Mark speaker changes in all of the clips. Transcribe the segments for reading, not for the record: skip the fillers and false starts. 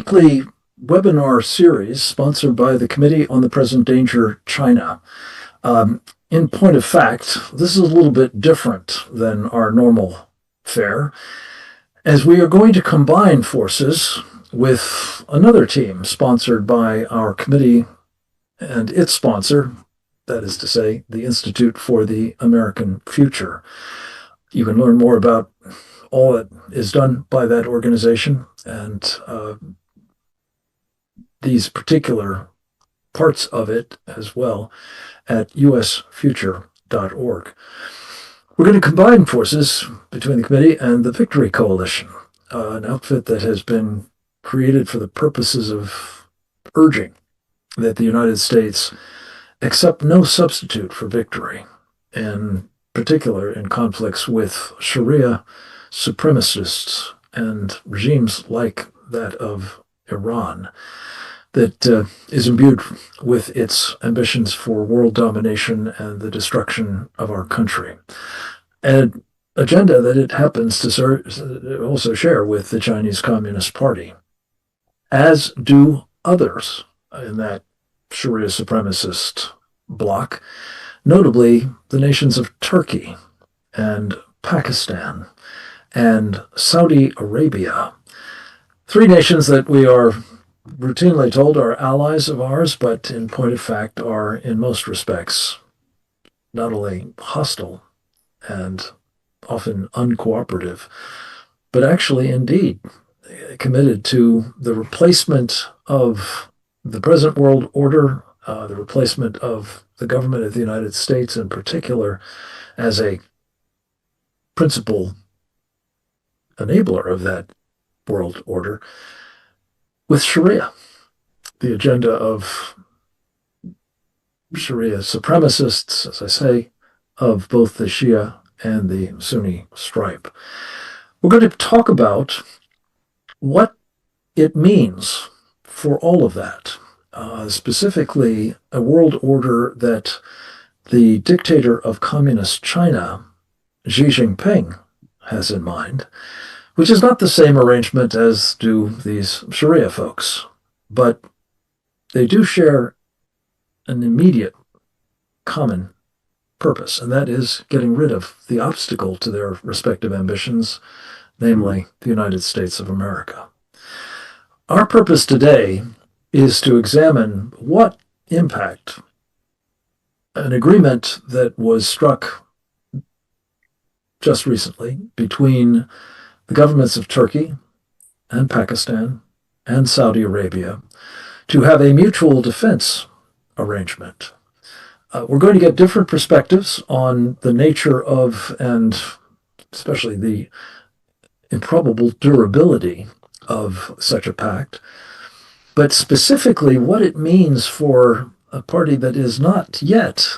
Speaker 1: weekly webinar series sponsored by the Committee on the Present Danger, China. In point of fact, this is a little bit different than our normal fare, as we are going to combine forces with another team sponsored by our committee and its sponsor, that is to say, the Institute for the American Future. You can learn more about all that is done by that organization and these particular parts of it as well at usfuture.org. We're going to combine forces between the committee and the Victory Coalition, an outfit that has been created for the purposes of urging that the United States accept no substitute for victory, in particular in conflicts with Sharia supremacists and regimes like that of Iran, that is imbued with its ambitions for world domination and the destruction of our country. An agenda that it happens to also share with the Chinese Communist Party, as do others in that Sharia supremacist bloc, notably the nations of Turkey and Pakistan and Saudi Arabia, three nations that we are routinely told are allies of ours, but in point of fact are in most respects not only hostile and often uncooperative, but actually indeed committed to the replacement of the present world order, the replacement of the government of the United States in particular as a principal enabler of that world order, with Sharia, the agenda of Sharia supremacists, as I say, of both the Shia and the Sunni stripe. We're going to talk about what it means for all of that, specifically a world order that the dictator of communist China, Xi Jinping, has in mind, which is not the same arrangement as do these Sharia folks, but they do share an immediate common purpose, and that is getting rid of the obstacle to their respective ambitions, namely the United States of America. Our purpose today is to examine what impact an agreement that was struck just recently between the governments of Turkey and Pakistan and Saudi Arabia to have a mutual defense arrangement. We're going to get different perspectives on the nature of, and especially the improbable durability of such a pact, but specifically what it means for a party that is not yet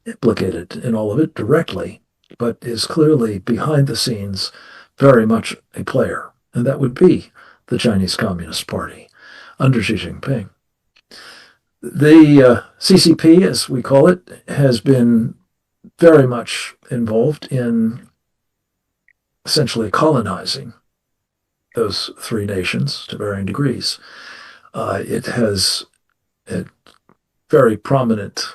Speaker 1: implicated in all of it directly, but is clearly behind the scenes very much a player, and that would be the Chinese Communist Party under Xi Jinping. The CCP, as we call it, has been very much involved in essentially colonizing those three nations to varying degrees. It has a very prominent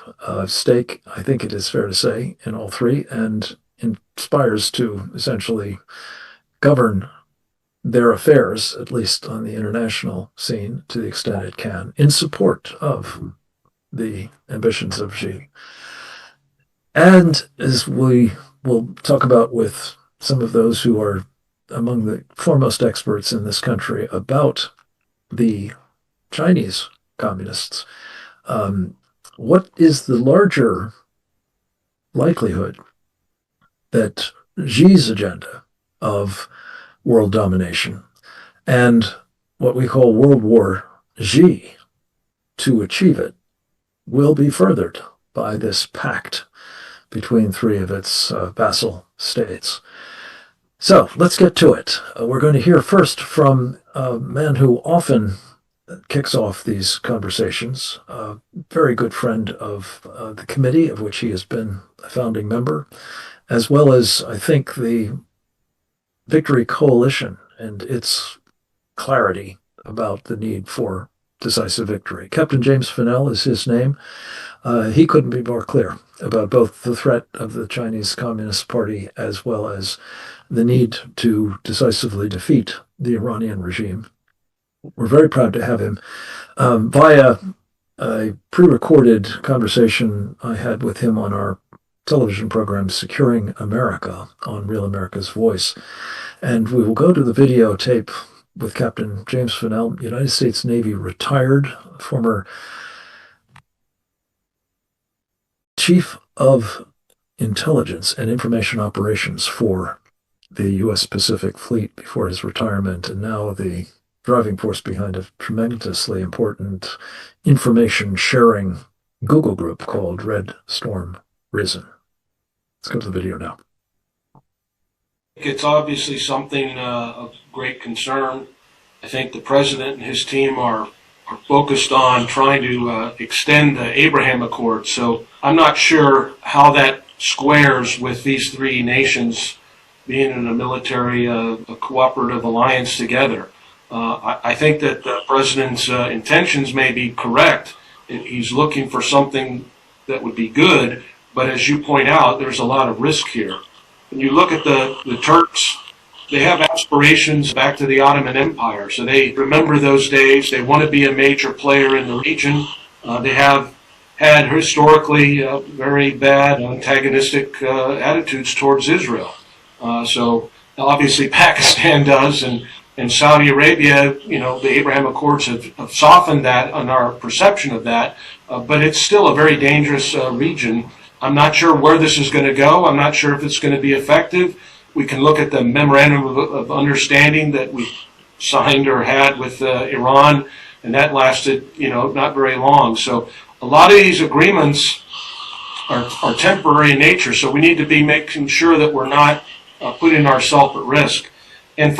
Speaker 1: stake, I think it is fair to say, in all three, and aspires to essentially govern their affairs, at least on the international scene, to the extent it can, in support of the ambitions of Xi. And as we will talk about with some of those who are among the foremost experts in this country about the Chinese communists, what is the larger likelihood that Xi's agenda of world domination and what we call World War Xi to achieve it will be furthered by this pact between three of its vassal states? So let's get to it. We're going to hear first from a man who often kicks off these conversations, a very good friend of the committee, of which he has been a founding member, as well as, I think, the Victory Coalition and its clarity about the need for decisive victory. Captain James Fennell is his name. He couldn't be more clear about both the threat of the Chinese Communist Party as well as the need to decisively defeat the Iranian regime. We're very proud to have him. Via a pre-recorded conversation I had with him on our television program Securing America on Real America's Voice. And we will go to the videotape with Captain James Fennell, United States Navy retired, former Chief of Intelligence and Information Operations for the U.S. Pacific Fleet before his retirement, and now the driving force behind a tremendously important information sharing Google group called Red Storm Risen. Let's go to the video now.
Speaker 2: It's obviously something of great concern. I think the president and his team are focused on trying to extend the Abraham Accords. So I'm not sure how that squares with these three nations being in a military, a cooperative alliance together. I think that the president's intentions may be correct. He's looking for something that would be good, but as you point out, there's a lot of risk here. When you look at the Turks, they have aspirations back to the Ottoman Empire, so they remember those days. They want to be a major player in the region. They have had historically very bad antagonistic attitudes towards Israel. So obviously Pakistan does, and Saudi Arabia, you know, the Abraham Accords have softened that on our perception of that, but it's still a very dangerous region. I'm not sure where this is going to go. I'm not sure if it's going to be effective. We can look at the memorandum of understanding that we signed or had with Iran, and that lasted, you know, not very long. So a lot of these agreements are temporary in nature, so we need to be making sure that we're not putting ourselves at risk. And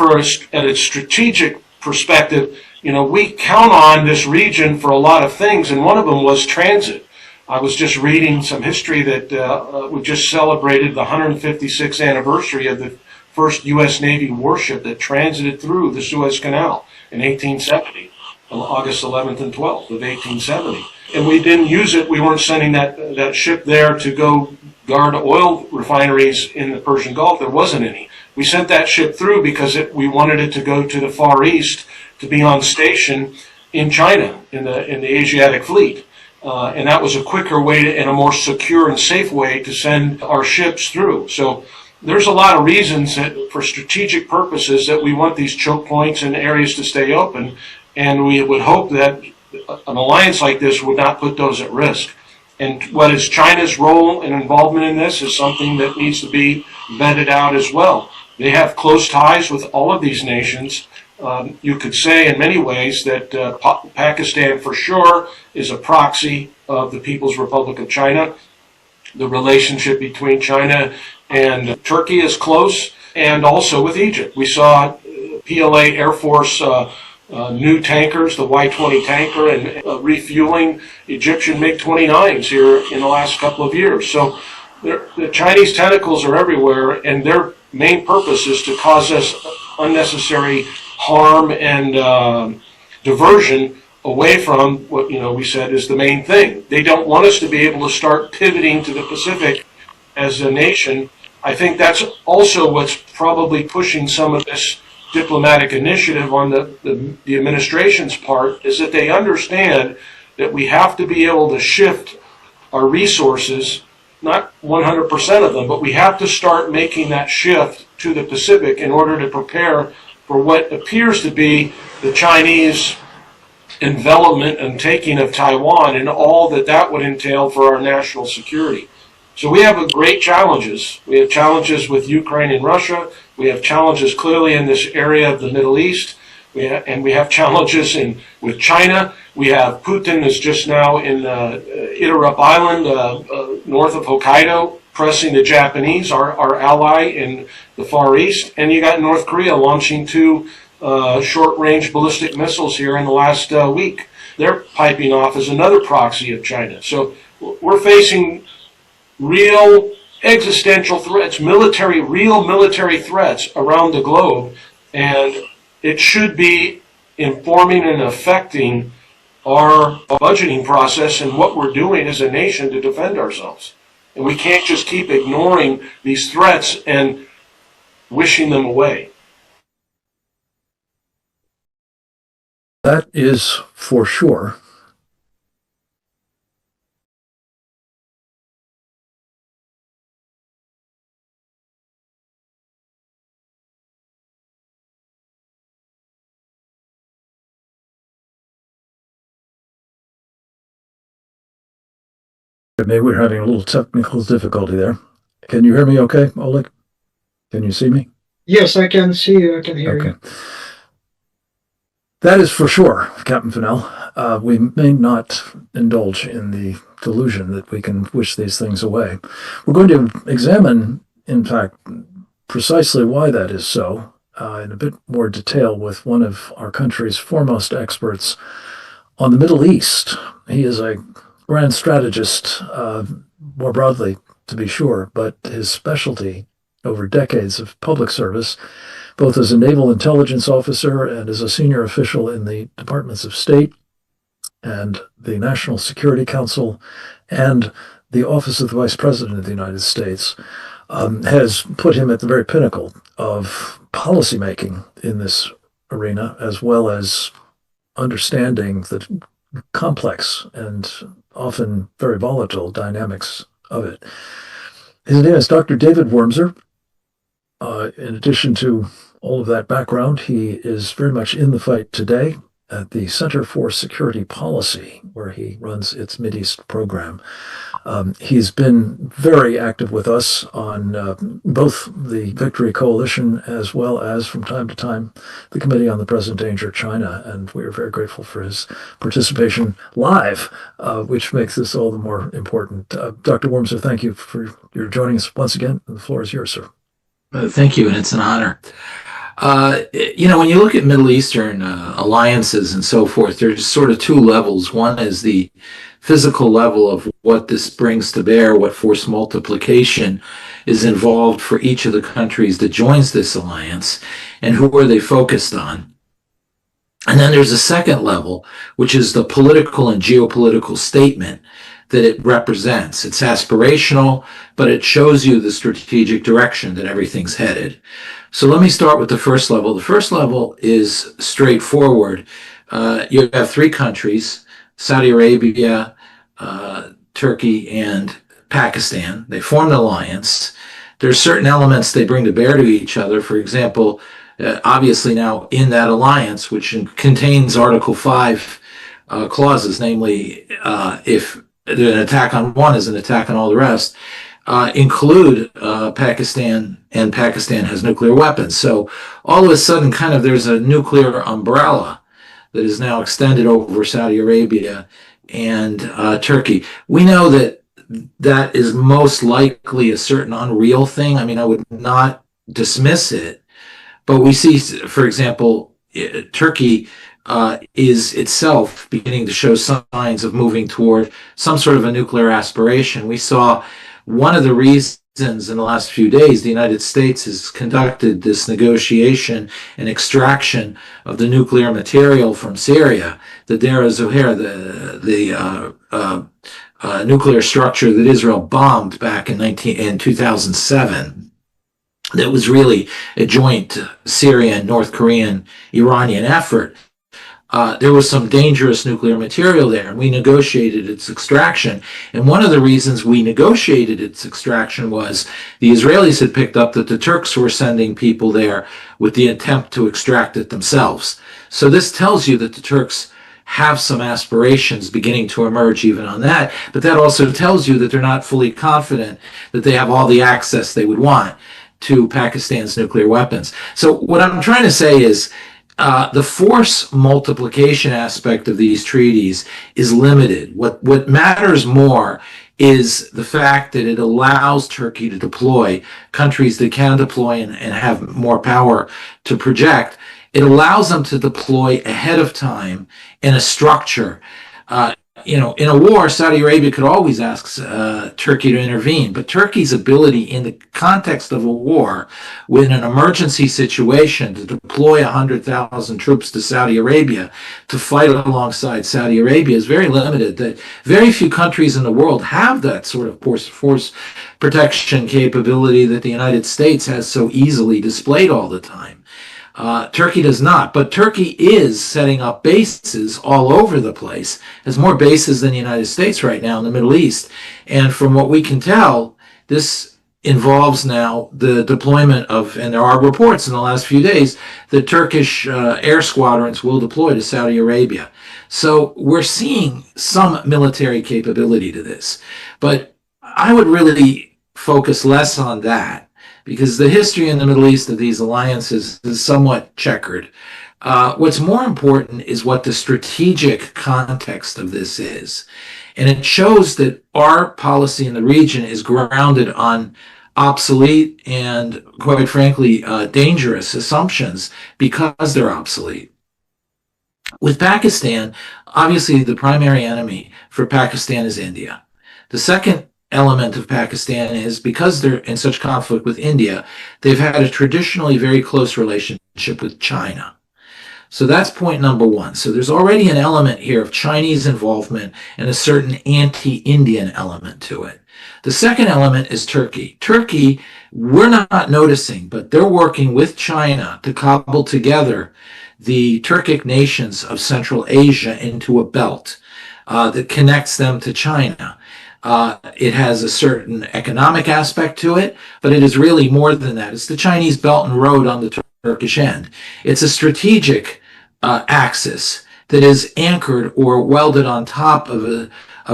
Speaker 2: at a strategic perspective, you know, we count on this region for a lot of things, and one of them was transit. I was just reading some history that we just celebrated the 156th anniversary of the first U.S. Navy warship that transited through the Suez Canal in 1870, August 11th and 12th of 1870. And we didn't use it. We weren't sending that ship there to go guard oil refineries in the Persian Gulf. There wasn't any. We sent that ship through because we wanted it to go to the Far East to be on station in China, in the Asiatic fleet. And that was a quicker way and a more secure and safe way to send our ships through. So there's a lot of reasons that for strategic purposes that we want these choke points and areas to stay open. And we would hope that an alliance like this would not put those at risk. And what is China's role and involvement in this is something that needs to be vetted out as well. They have close ties with all of these nations. You could say in many ways that Pakistan for sure is a proxy of the People's Republic of China. The relationship between China and Turkey is close, and also with Egypt. We saw PLA Air Force new tankers, the Y-20 tanker, and refueling Egyptian MiG-29s here in the last couple of years. So the Chinese tentacles are everywhere, and their main purpose is to cause us unnecessary harm and diversion away from what, you know, we said is the main thing. They don't want us to be able to start pivoting to the Pacific as a nation. I think that's also what's probably pushing some of this diplomatic initiative on the administration's part, is that they understand that we have to be able to shift our resources, not 100% of them, but we have to start making that shift to the Pacific in order to prepare for what appears to be the Chinese envelopment and taking of Taiwan and all that would entail for our national security. So we have great challenges. We have challenges with Ukraine and Russia. We have challenges clearly in this area of the Middle East. We have challenges with China. We have Putin is just now in Itarup Island, north of Hokkaido, pressing the Japanese, our ally in the Far East. And you got North Korea launching 2 short-range ballistic missiles here in the last week. They're piping off as another proxy of China. So we're facing real existential threats, real military threats around the globe, and it should be informing and affecting our budgeting process and what we're doing as a nation to defend ourselves. And we can't just keep ignoring these threats and wishing them away.
Speaker 1: That is for sure. Maybe we're having a little technical difficulty there. Can you hear me okay, Oleg? Can you see me?
Speaker 3: Yes, I can see you. I can hear you.
Speaker 1: That is for sure, Captain Fennell. We may not indulge in the delusion that we can wish these things away. We're going to examine, in fact, precisely why that is so in a bit more detail with one of our country's foremost experts on the Middle East. He is a grand strategist, more broadly, to be sure, but his specialty over decades of public service, both as a naval intelligence officer and as a senior official in the Departments of State and the National Security Council and the Office of the Vice President of the United States, has put him at the very pinnacle of policymaking in this arena, as well as understanding the complex and often very volatile dynamics of it. His name is Dr. David Wormser. In addition to all of that background, he is very much in the fight today at the Center for Security Policy, where he runs its Mideast program. He's been very active with us on both the Victory Coalition as well as, from time to time, the Committee on the Present Danger China, and we are very grateful for his participation live, which makes this all the more important. Dr. Wormser, thank you for your joining us once again. The floor is yours, sir.
Speaker 4: Thank you, and it's an honor. When you look at Middle Eastern alliances and so forth, there's sort of two levels. One is the physical level of what this brings to bear, what force multiplication is involved for each of the countries that joins this alliance, and who are they focused on. And then there's a second level, which is the political and geopolitical statement that it represents. It's aspirational, but it shows you the strategic direction that everything's headed. So let me start with the first level. The first level is straightforward. You have three countries, Saudi Arabia, Turkey, and Pakistan. They form an alliance. There's certain elements they bring to bear to each other. For example, obviously now in that alliance, which contains Article 5 clauses, namely if an attack on one is an attack on all the rest, include Pakistan, and Pakistan has nuclear weapons. So all of a sudden, kind of there's a nuclear umbrella that is now extended over Saudi Arabia and Turkey. We know that that is most likely a certain unreal thing. I mean, I would not dismiss it, but we see, for example, Turkey is itself beginning to show signs of moving toward some sort of a nuclear aspiration. We saw one of the reasons in the last few days the United States has conducted this negotiation and extraction of the nuclear material from Syria, the Deir Zohar, the nuclear structure that Israel bombed back in 2007. That was really a joint Syrian, North Korean, Iranian effort. There was some dangerous nuclear material there, and we negotiated its extraction. And one of the reasons we negotiated its extraction was the Israelis had picked up that the Turks were sending people there with the intent to extract it themselves. So this tells you that the Turks have some aspirations beginning to emerge even on that, but that also tells you that they're not fully confident that they have all the access they would want to Pakistan's nuclear weapons. So what I'm trying to say is, the force multiplication aspect of these treaties is limited. What matters more is the fact that it allows Turkey to deploy, countries that can deploy and have more power to project. It allows them to deploy ahead of time in a structure. in a war, Saudi Arabia could always ask Turkey to intervene, but Turkey's ability in the context of a war, with an emergency situation, to deploy 100,000 troops to Saudi Arabia to fight alongside Saudi Arabia is very limited. That very few countries in the world have that sort of force protection capability that the United States has so easily displayed all the time. Turkey does not, but Turkey is setting up bases all over the place, has more bases than the United States right now in the Middle East. And from what we can tell, this involves now the deployment of, and there are reports in the last few days, that Turkish air squadrons will deploy to Saudi Arabia. So we're seeing some military capability to this. But I would really focus less on that, because the history in the Middle East of these alliances is somewhat checkered. What's more important is what the strategic context of this is. And it shows that our policy in the region is grounded on obsolete and, quite frankly, dangerous assumptions because they're obsolete. With Pakistan, obviously the primary enemy for Pakistan is India. The second element of Pakistan is, because they're in such conflict with India, they've had a traditionally very close relationship with China. So that's point number one. So there's already an element here of Chinese involvement and a certain anti-Indian element to it. The second element is Turkey. Turkey, we're not noticing, but they're working with China to cobble together the Turkic nations of Central Asia into a belt that connects them to China. It has a certain economic aspect to it, but it is really more than that. It's the Chinese Belt and Road on the Turkish end. It's a strategic axis that is anchored or welded on top of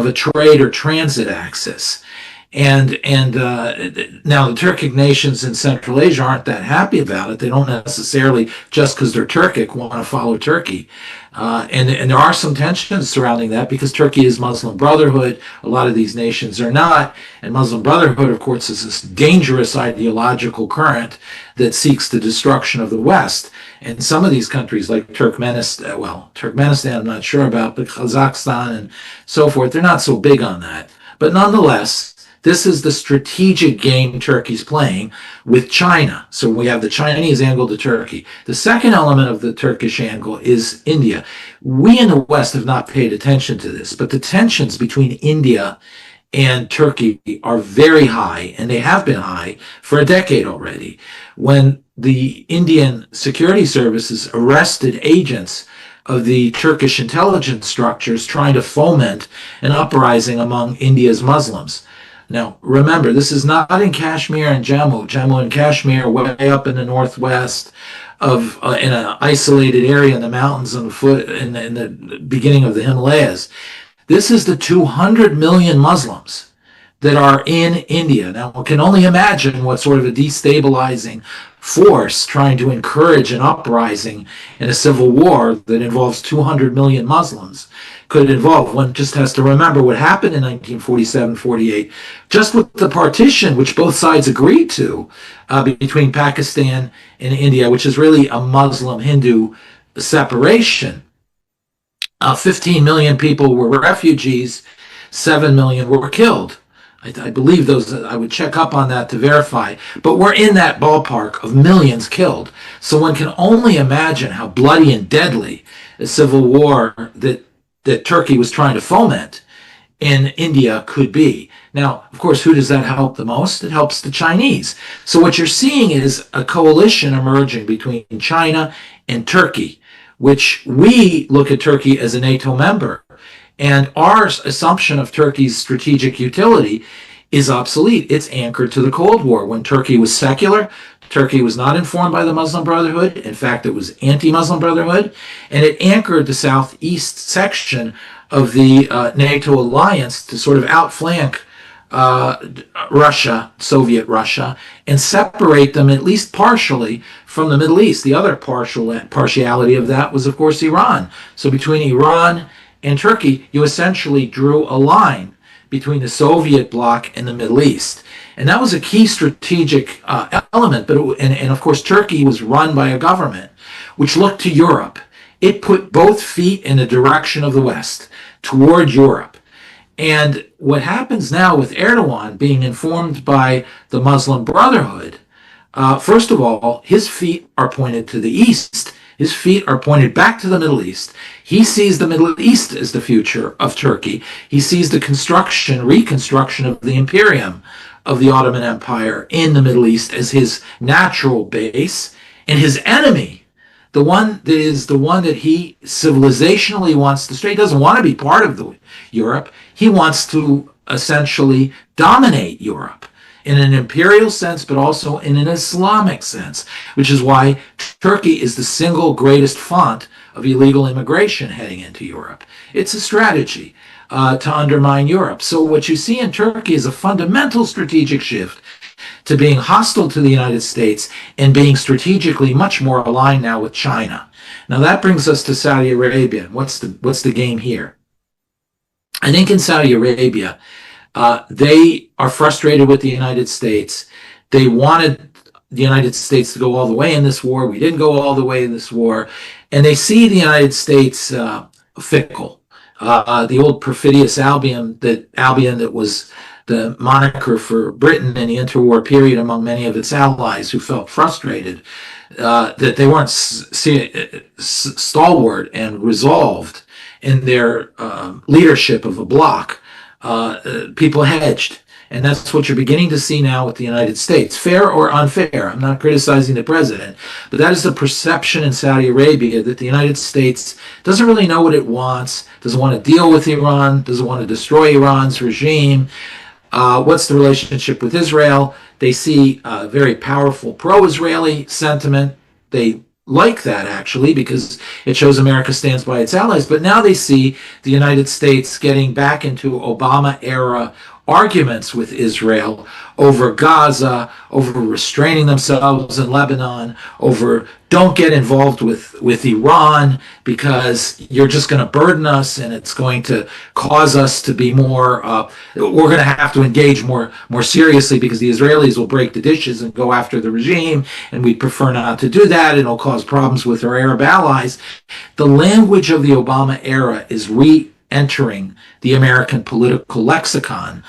Speaker 4: a trade or transit axis. And now the Turkic nations in Central Asia aren't that happy about it. They don't necessarily, just because they're Turkic, want to follow Turkey. And there are some tensions surrounding that, because Turkey is Muslim Brotherhood. A lot of these nations are not. And Muslim Brotherhood, of course, is this dangerous ideological current that seeks the destruction of the West. And some of these countries, like Turkmenistan, I'm not sure about, but Kazakhstan and so forth, they're not so big on that. But nonetheless, this is the strategic game Turkey's playing with China. So we have the Chinese angle to Turkey. The second element of the Turkish angle is India. We in the West have not paid attention to this, but the tensions between India and Turkey are very high, and they have been high for a decade already. When the Indian security services arrested agents of the Turkish intelligence structures trying to foment an uprising among India's Muslims. Now, remember, this is not in Kashmir and Jammu. Jammu and Kashmir, way up in the northwest of in an isolated area in the mountains in the beginning of the Himalayas. This is the 200 million Muslims that are in India. Now, one can only imagine what sort of a destabilizing force trying to encourage an uprising in a civil war that involves 200 million Muslims could involve. One just has to remember what happened in 1947-48, just with the partition, which both sides agreed to, between Pakistan and India, which is really a Muslim-Hindu separation. 15 million people were refugees, 7 million were killed. I believe those, I would check up on that to verify, but we're in that ballpark of millions killed. So one can only imagine how bloody and deadly a civil war that Turkey was trying to foment in India could be. Now, of course, who does that help the most? It helps the Chinese. So what you're seeing is a coalition emerging between China and Turkey, which we look at Turkey as a NATO member. And our assumption of Turkey's strategic utility is obsolete. It's anchored to the Cold War. When Turkey was secular, Turkey was not informed by the Muslim Brotherhood. In fact, it was anti-Muslim Brotherhood. And it anchored the southeast section of the NATO alliance to sort of outflank Russia, Soviet Russia, and separate them at least partially from the Middle East. The other partiality of that was, of course, Iran. So between Iran and Turkey, you essentially drew a line between the Soviet bloc and the Middle East. And that was a key strategic element. And of course, Turkey was run by a government which looked to Europe it put both feet in the direction of the West, toward Europe. And what happens now with Erdogan being informed by the Muslim Brotherhood, first of all, his feet are pointed to the East. His feet are pointed back to the Middle East. He sees the Middle East as the future of Turkey. He sees the reconstruction of the imperium of the Ottoman Empire in the Middle East as his natural base, and his enemy, the one that he civilizationally wants to stay. He doesn't want to be part of Europe. He wants to essentially dominate Europe in an imperial sense, but also in an Islamic sense, which is why Turkey is the single greatest font of illegal immigration heading into Europe. It's a strategy to undermine Europe. So what you see in Turkey is a fundamental strategic shift to being hostile to the United States and being strategically much more aligned now with China. Now that brings us to Saudi Arabia. What's the game here? I think in Saudi Arabia, they are frustrated with the United States. They wanted the United States to go all the way in this war. We didn't go all the way in this war. And they see the United States fickle. The old perfidious Albion that was the moniker for Britain in the interwar period among many of its allies who felt frustrated that they weren't stalwart and resolved in their leadership of a bloc. People hedged. And that's what you're beginning to see now with the United States. Fair or unfair, I'm not criticizing the president, but that is the perception in Saudi Arabia that the United States doesn't really know what it wants, doesn't want to deal with Iran, doesn't want to destroy Iran's regime. What's the relationship with Israel? They see a very powerful pro-Israeli sentiment. They like that, actually, because it shows America stands by its allies. But now they see the United States getting back into Obama-era arguments with Israel over Gaza, over restraining themselves in Lebanon, over don't get involved with Iran because you're just going to burden us and it's going to cause us to be more, we're going to have to engage more seriously because the Israelis will break the dishes and go after the regime, and we prefer not to do that, and it'll cause problems with our Arab allies. The language of the Obama era is re-entering the American political lexicon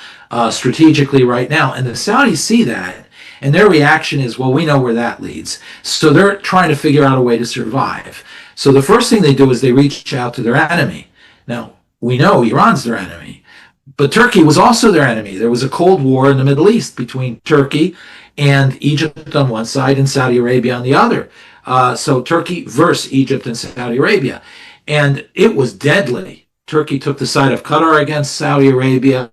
Speaker 4: strategically right now. And the Saudis see that, and their reaction is, well, we know where that leads. So they're trying to figure out a way to survive. So the first thing they do is they reach out to their enemy. Now, we know Iran's their enemy, but Turkey was also their enemy. There was a Cold War in the Middle East between Turkey and Egypt on one side and Saudi Arabia on the other. So Turkey versus Egypt and Saudi Arabia. And it was deadly. Turkey took the side of Qatar against Saudi Arabia.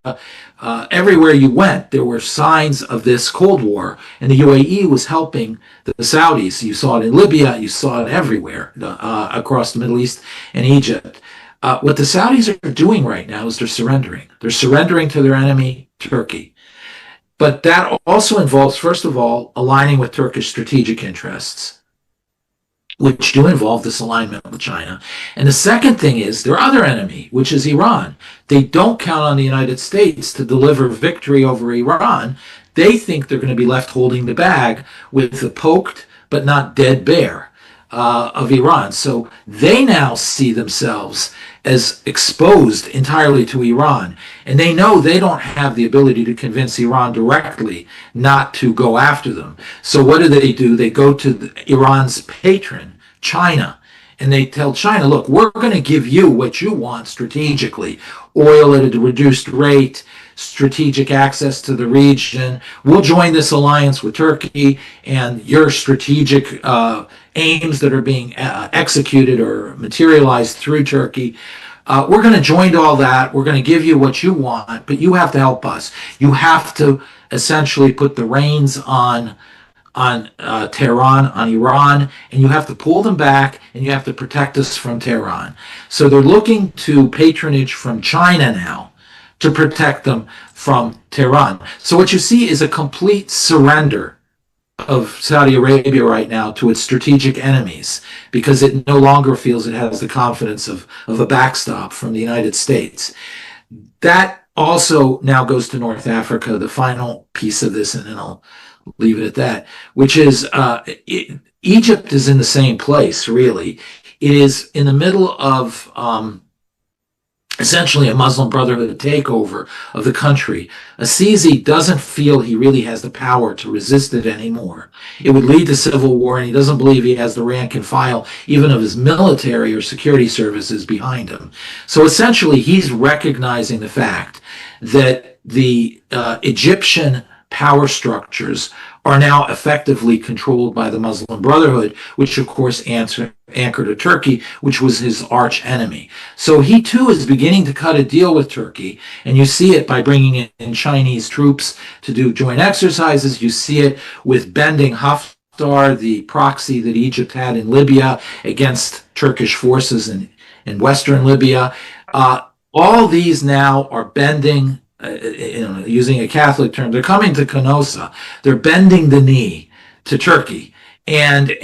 Speaker 4: Everywhere you went, there were signs of this Cold War, and the UAE was helping the Saudis. You saw it in Libya, you saw it everywhere across the Middle East and Egypt. What the Saudis are doing right now is they're surrendering. They're surrendering to their enemy, Turkey. But that also involves, first of all, aligning with Turkish strategic interests, which do involve this alignment with China. And the second thing is their other enemy, which is Iran. They don't count on the United States to deliver victory over Iran. They think they're going to be left holding the bag with the poked but not dead bear of Iran. So they now see themselves as exposed entirely to Iran. And they know they don't have the ability to convince Iran directly not to go after them. So what do? They go to Iran's patron, China, and they tell China, look, we're going to give you what you want strategically. Oil at a reduced rate, strategic access to the region. We'll join this alliance with Turkey, and your strategic aims that are being executed or materialized through Turkey, we're going to join all that. We're going to give you what you want, but you have to help us. You have to essentially put the reins on Tehran, on Iran, and you have to pull them back, and you have to protect us from Tehran. So they're looking to patronage from China now to protect them from Tehran. So what you see is a complete surrender of Saudi Arabia right now to its strategic enemies, because it no longer feels it has the confidence of a backstop from the United States. That also now goes to North Africa, the final piece of this, and then I'll leave it at that, which is Egypt is in the same place, really. It is in the middle of essentially a Muslim Brotherhood takeover of the country. Assisi doesn't feel he really has the power to resist it anymore. It would lead to civil war, and he doesn't believe he has the rank and file, even of his military or security services behind him. So essentially, he's recognizing the fact that the Egyptian power structures are now effectively controlled by the Muslim Brotherhood, which of course anchored to Turkey, which was his arch enemy. So he too is beginning to cut a deal with Turkey, and you see it by bringing in Chinese troops to do joint exercises. You see it with bending Haftar, the proxy that Egypt had in Libya, against Turkish forces in western Libya. All these now are bending, using a Catholic term, they're coming to Canossa. They're bending the knee to Turkey. And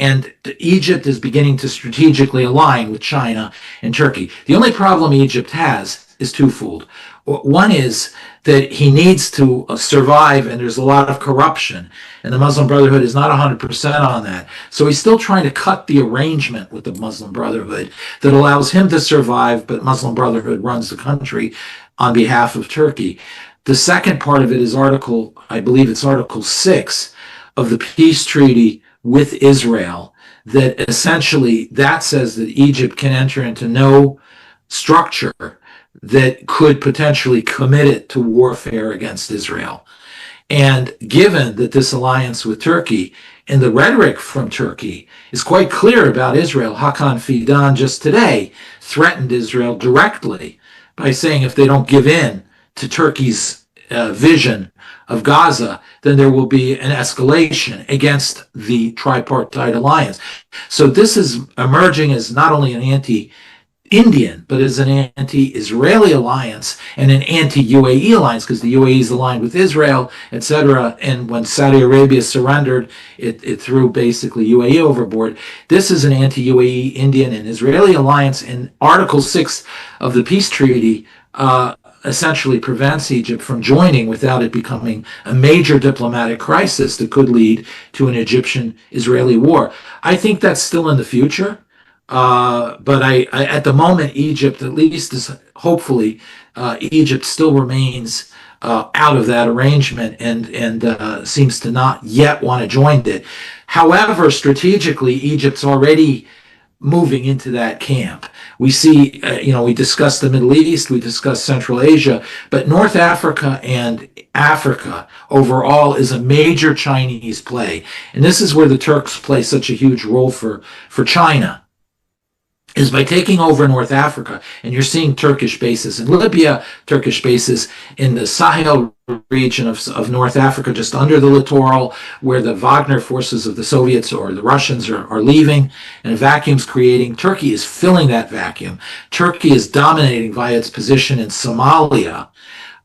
Speaker 4: Egypt is beginning to strategically align with China and Turkey. The only problem Egypt has is twofold. One is that he needs to survive, and there's a lot of corruption, and the Muslim Brotherhood is not 100% on that. So he's still trying to cut the arrangement with the Muslim Brotherhood that allows him to survive, but Muslim Brotherhood runs the country on behalf of Turkey. The second part of it is I believe it's Article 6 of the peace treaty with Israel, that essentially that says that Egypt can enter into no structure that could potentially commit it to warfare against Israel. And given that this alliance with Turkey and the rhetoric from Turkey is quite clear about Israel, Hakan Fidan just today threatened Israel directly by saying if they don't give in to Turkey's vision of Gaza, then there will be an escalation against the tripartite alliance. So this is emerging as not only an anti-Indian, but as an anti-Israeli alliance and an anti-UAE alliance, because the UAE is aligned with Israel, etc. And when Saudi Arabia surrendered, it threw basically UAE overboard. This is an anti-UAE Indian and Israeli alliance, and Article 6 of the peace treaty essentially prevents Egypt from joining without it becoming a major diplomatic crisis that could lead to an Egyptian-Israeli war. I think that's still in the future, but I at the moment, Egypt, at least is hopefully, Egypt still remains out of that arrangement and seems to not yet want to join it. However, strategically, Egypt's already moving into that camp. We see, we discussed the Middle East, we discussed Central Asia, but North Africa and Africa overall is a major Chinese play. And this is where the Turks play such a huge role for China, is by taking over North Africa. And you're seeing Turkish bases in Libya, Turkish bases in the Sahel region of North Africa, just under the littoral, where the Wagner forces of the Soviets or the Russians are leaving, and a vacuum's creating. Turkey is filling that vacuum. Turkey is dominating via its position in Somalia,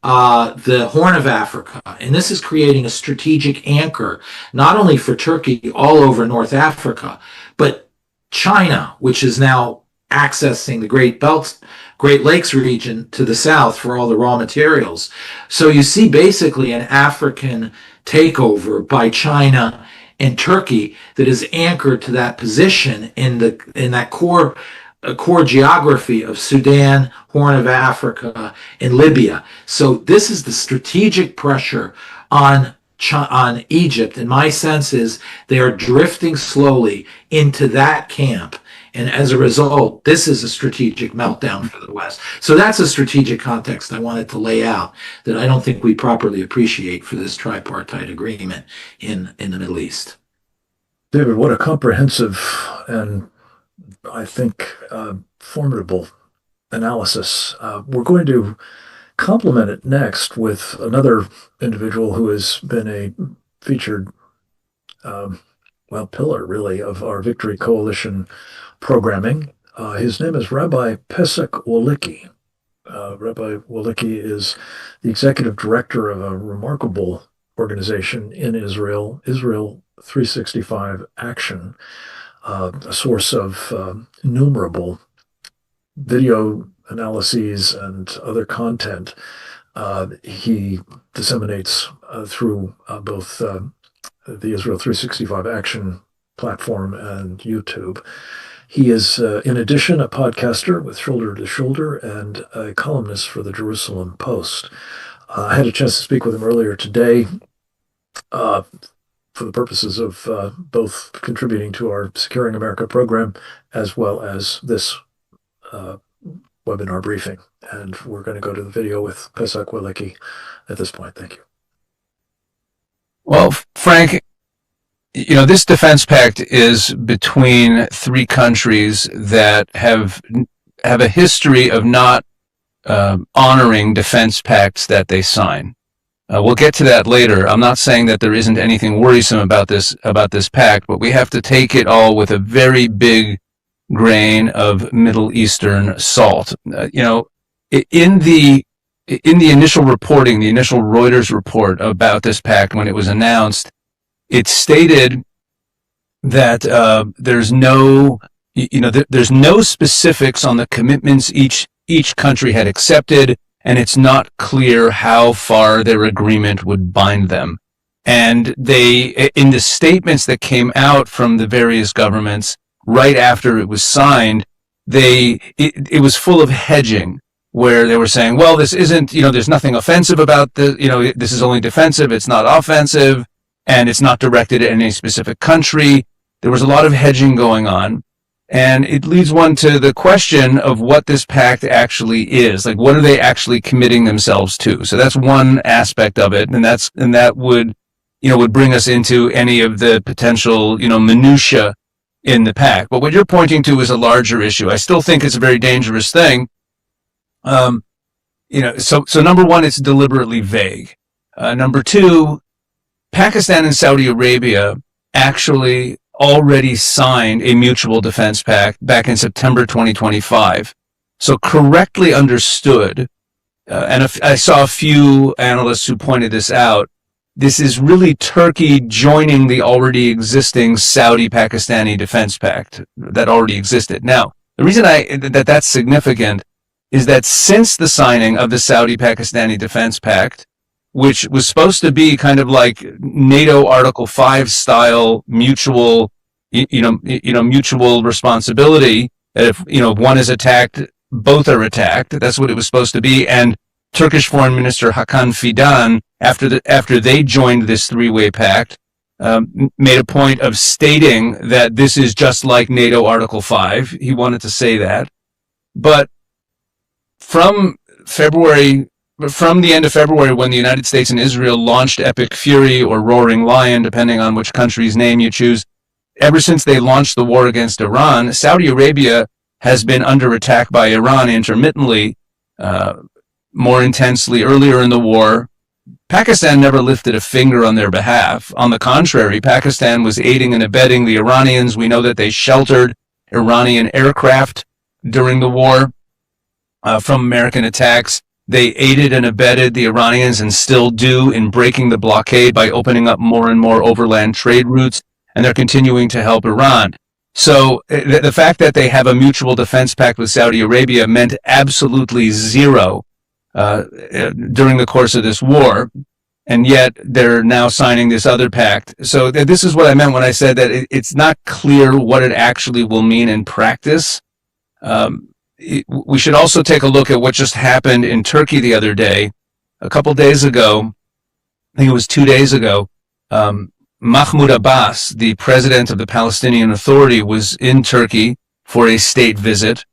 Speaker 4: the Horn of Africa, and this is creating a strategic anchor, not only for Turkey all over North Africa, but China, which is now accessing the Great Lakes region to the south for all the raw materials. So you see basically an African takeover by China and Turkey that is anchored to that position in that core geography of Sudan, Horn of Africa, and Libya. So this is the strategic pressure on Egypt, and my sense is they are drifting slowly into that camp, and as a result, this is a strategic meltdown for the West. So that's a strategic context I wanted to lay out that I don't think we properly appreciate for this tripartite agreement in the Middle East.
Speaker 1: David, what a comprehensive and I think formidable analysis. We're going to complement it next with another individual who has been a featured pillar really of our Victory Coalition programming. His name is Rabbi Pesach Walicki. Rabbi Walicki is the executive director of a remarkable organization in Israel, Israel 365 Action, a source of innumerable video analyses and other content. He disseminates through both the Israel 365 Action platform and YouTube. He is, in addition, a podcaster with Shoulder to Shoulder and a columnist for the Jerusalem Post. I had a chance to speak with him earlier today for the purposes of both contributing to our Securing America program as well as this webinar briefing. And we're going to go to the video with Pesach Wilecki at this point. Thank you.
Speaker 5: Well, Frank, this defense pact is between three countries that have a history of not honoring defense pacts that they sign. We'll get to that later. I'm not saying that there isn't anything worrisome about this pact, but we have to take it all with a very big grain of Middle Eastern salt. In the initial reporting, the initial Reuters report about this pact when it was announced, it stated that there's no specifics on the commitments each country had accepted, and it's not clear how far their agreement would bind them. And in the statements that came out from the various governments right after it was signed, it was full of hedging, where they were saying, well, this isn't, there's nothing offensive about this, this is only defensive, it's not offensive, and it's not directed at any specific country. There was a lot of hedging going on. And it leads one to the question of what this pact actually is. Like, what are they actually committing themselves to? So that's one aspect of it. And that would bring us into any of the potential, minutia in the pact. But what you're pointing to is a larger issue. I still think it's a very dangerous thing. So number one, it's deliberately vague. Number two, Pakistan and Saudi Arabia actually already signed a mutual defense pact back in September 2025. So correctly understood, and I saw a few analysts who pointed this out, this is really Turkey joining the already existing Saudi-Pakistani defense pact that already existed. Now, the reason that's significant is that since the signing of the Saudi-Pakistani defense pact, which was supposed to be kind of like NATO Article 5 style mutual responsibility, that if, one is attacked, both are attacked. That's what it was supposed to be. And Turkish Foreign Minister Hakan Fidan, after they joined this three-way pact, made a point of stating that this is just like NATO Article 5. He wanted to say that. But from the end of February, when the United States and Israel launched Epic Fury or Roaring Lion, depending on which country's name you choose, ever since they launched the war against Iran, Saudi Arabia has been under attack by Iran intermittently, more intensely earlier in the war. Pakistan never lifted a finger on their behalf. On the contrary, Pakistan was aiding and abetting the Iranians. We know that they sheltered Iranian aircraft during the war from American attacks. They aided and abetted the Iranians and still do in breaking the blockade by opening up more and more overland trade routes, and they're continuing to help Iran. So the fact that they have a mutual defense pact with Saudi Arabia meant absolutely zero during the course of this war, and yet they're now signing this other pact. So this is what I meant when I said that it's not clear what it actually will mean in practice. We should also take a look at what just happened in Turkey the other day. A couple days ago, I think it was 2 days ago, Mahmoud Abbas, the president of the Palestinian Authority, was in Turkey for a state visit.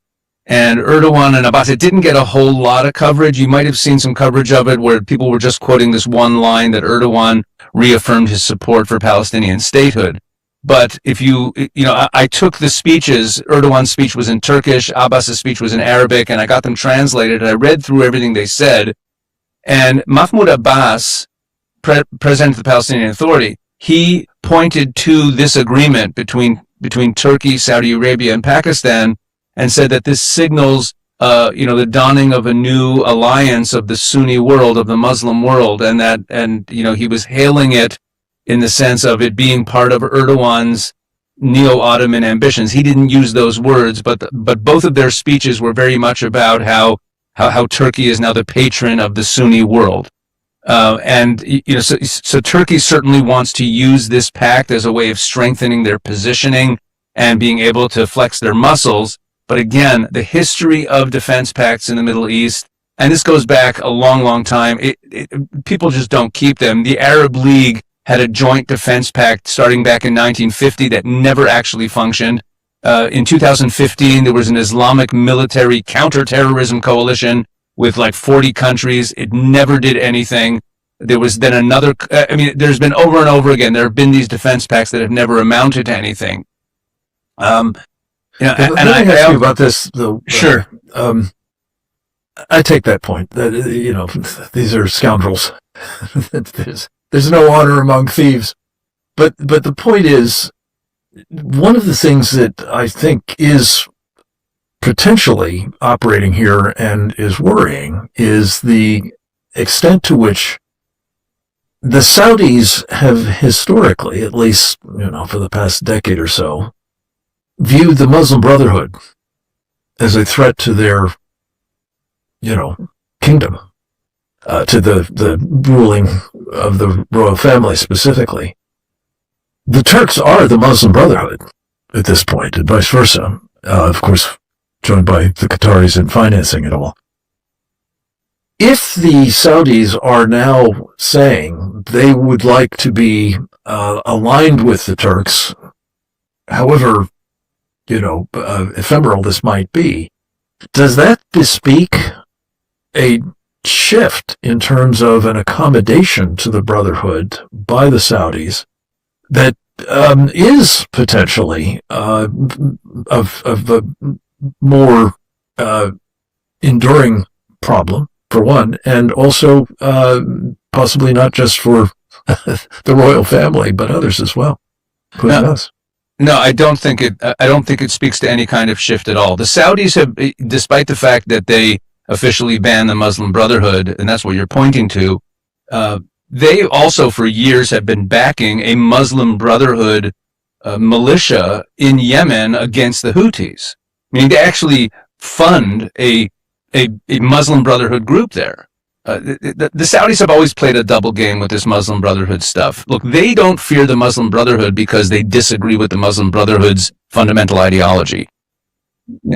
Speaker 5: And Erdogan and Abbas, it didn't get a whole lot of coverage. You might have seen some coverage of it where people were just quoting this one line that Erdogan reaffirmed his support for Palestinian statehood. But if I took the speeches. Erdogan's speech was in Turkish, Abbas's speech was in Arabic, and I got them translated, and I read through everything they said. And Mahmoud Abbas, president of the Palestinian Authority, he pointed to this agreement between Turkey, Saudi Arabia, and Pakistan, and said that this signals, the dawning of a new alliance of the Sunni world, of the Muslim world, and he was hailing it in the sense of it being part of Erdogan's neo-Ottoman ambitions. He didn't use those words, but both of their speeches were very much about how Turkey is now the patron of the Sunni world. So Turkey certainly wants to use this pact as a way of strengthening their positioning and being able to flex their muscles. But again, the history of defense pacts in the Middle East, and this goes back a long, long time, people just don't keep them. The Arab League had a joint defense pact starting back in 1950 that never actually functioned. In 2015, there was an Islamic military counterterrorism coalition with like 40 countries. It never did anything. There was then another, there's been over and over again, there have been these defense pacts that have never amounted to anything.
Speaker 1: Let me ask you about this, though.
Speaker 5: Sure.
Speaker 1: I take that point that, these are scoundrels. There's no honor among thieves. But the point is, one of the things that I think is potentially operating here and is worrying is the extent to which the Saudis have historically, at least, for the past decade or so, viewed the Muslim Brotherhood as a threat to their, kingdom, to the ruling of the royal family specifically. The Turks are the Muslim Brotherhood at this point, and vice versa. Of course, joined by the Qataris in financing it all. If the Saudis are now saying they would like to be aligned with the Turks, however, ephemeral this might be, does that bespeak a shift in terms of an accommodation to the Brotherhood by the Saudis that is potentially of a more enduring problem, for one, and also possibly not just for the royal family, but others as well. Who knows?
Speaker 5: No, I don't think it speaks to any kind of shift at all. The Saudis have, despite the fact that they officially banned the Muslim Brotherhood, and that's what you're pointing to, they also for years have been backing a Muslim Brotherhood militia in Yemen against the Houthis. I mean, they actually fund a Muslim Brotherhood group there. The Saudis have always played a double game with this Muslim Brotherhood stuff. Look, they don't fear the Muslim Brotherhood because they disagree with the Muslim Brotherhood's fundamental ideology.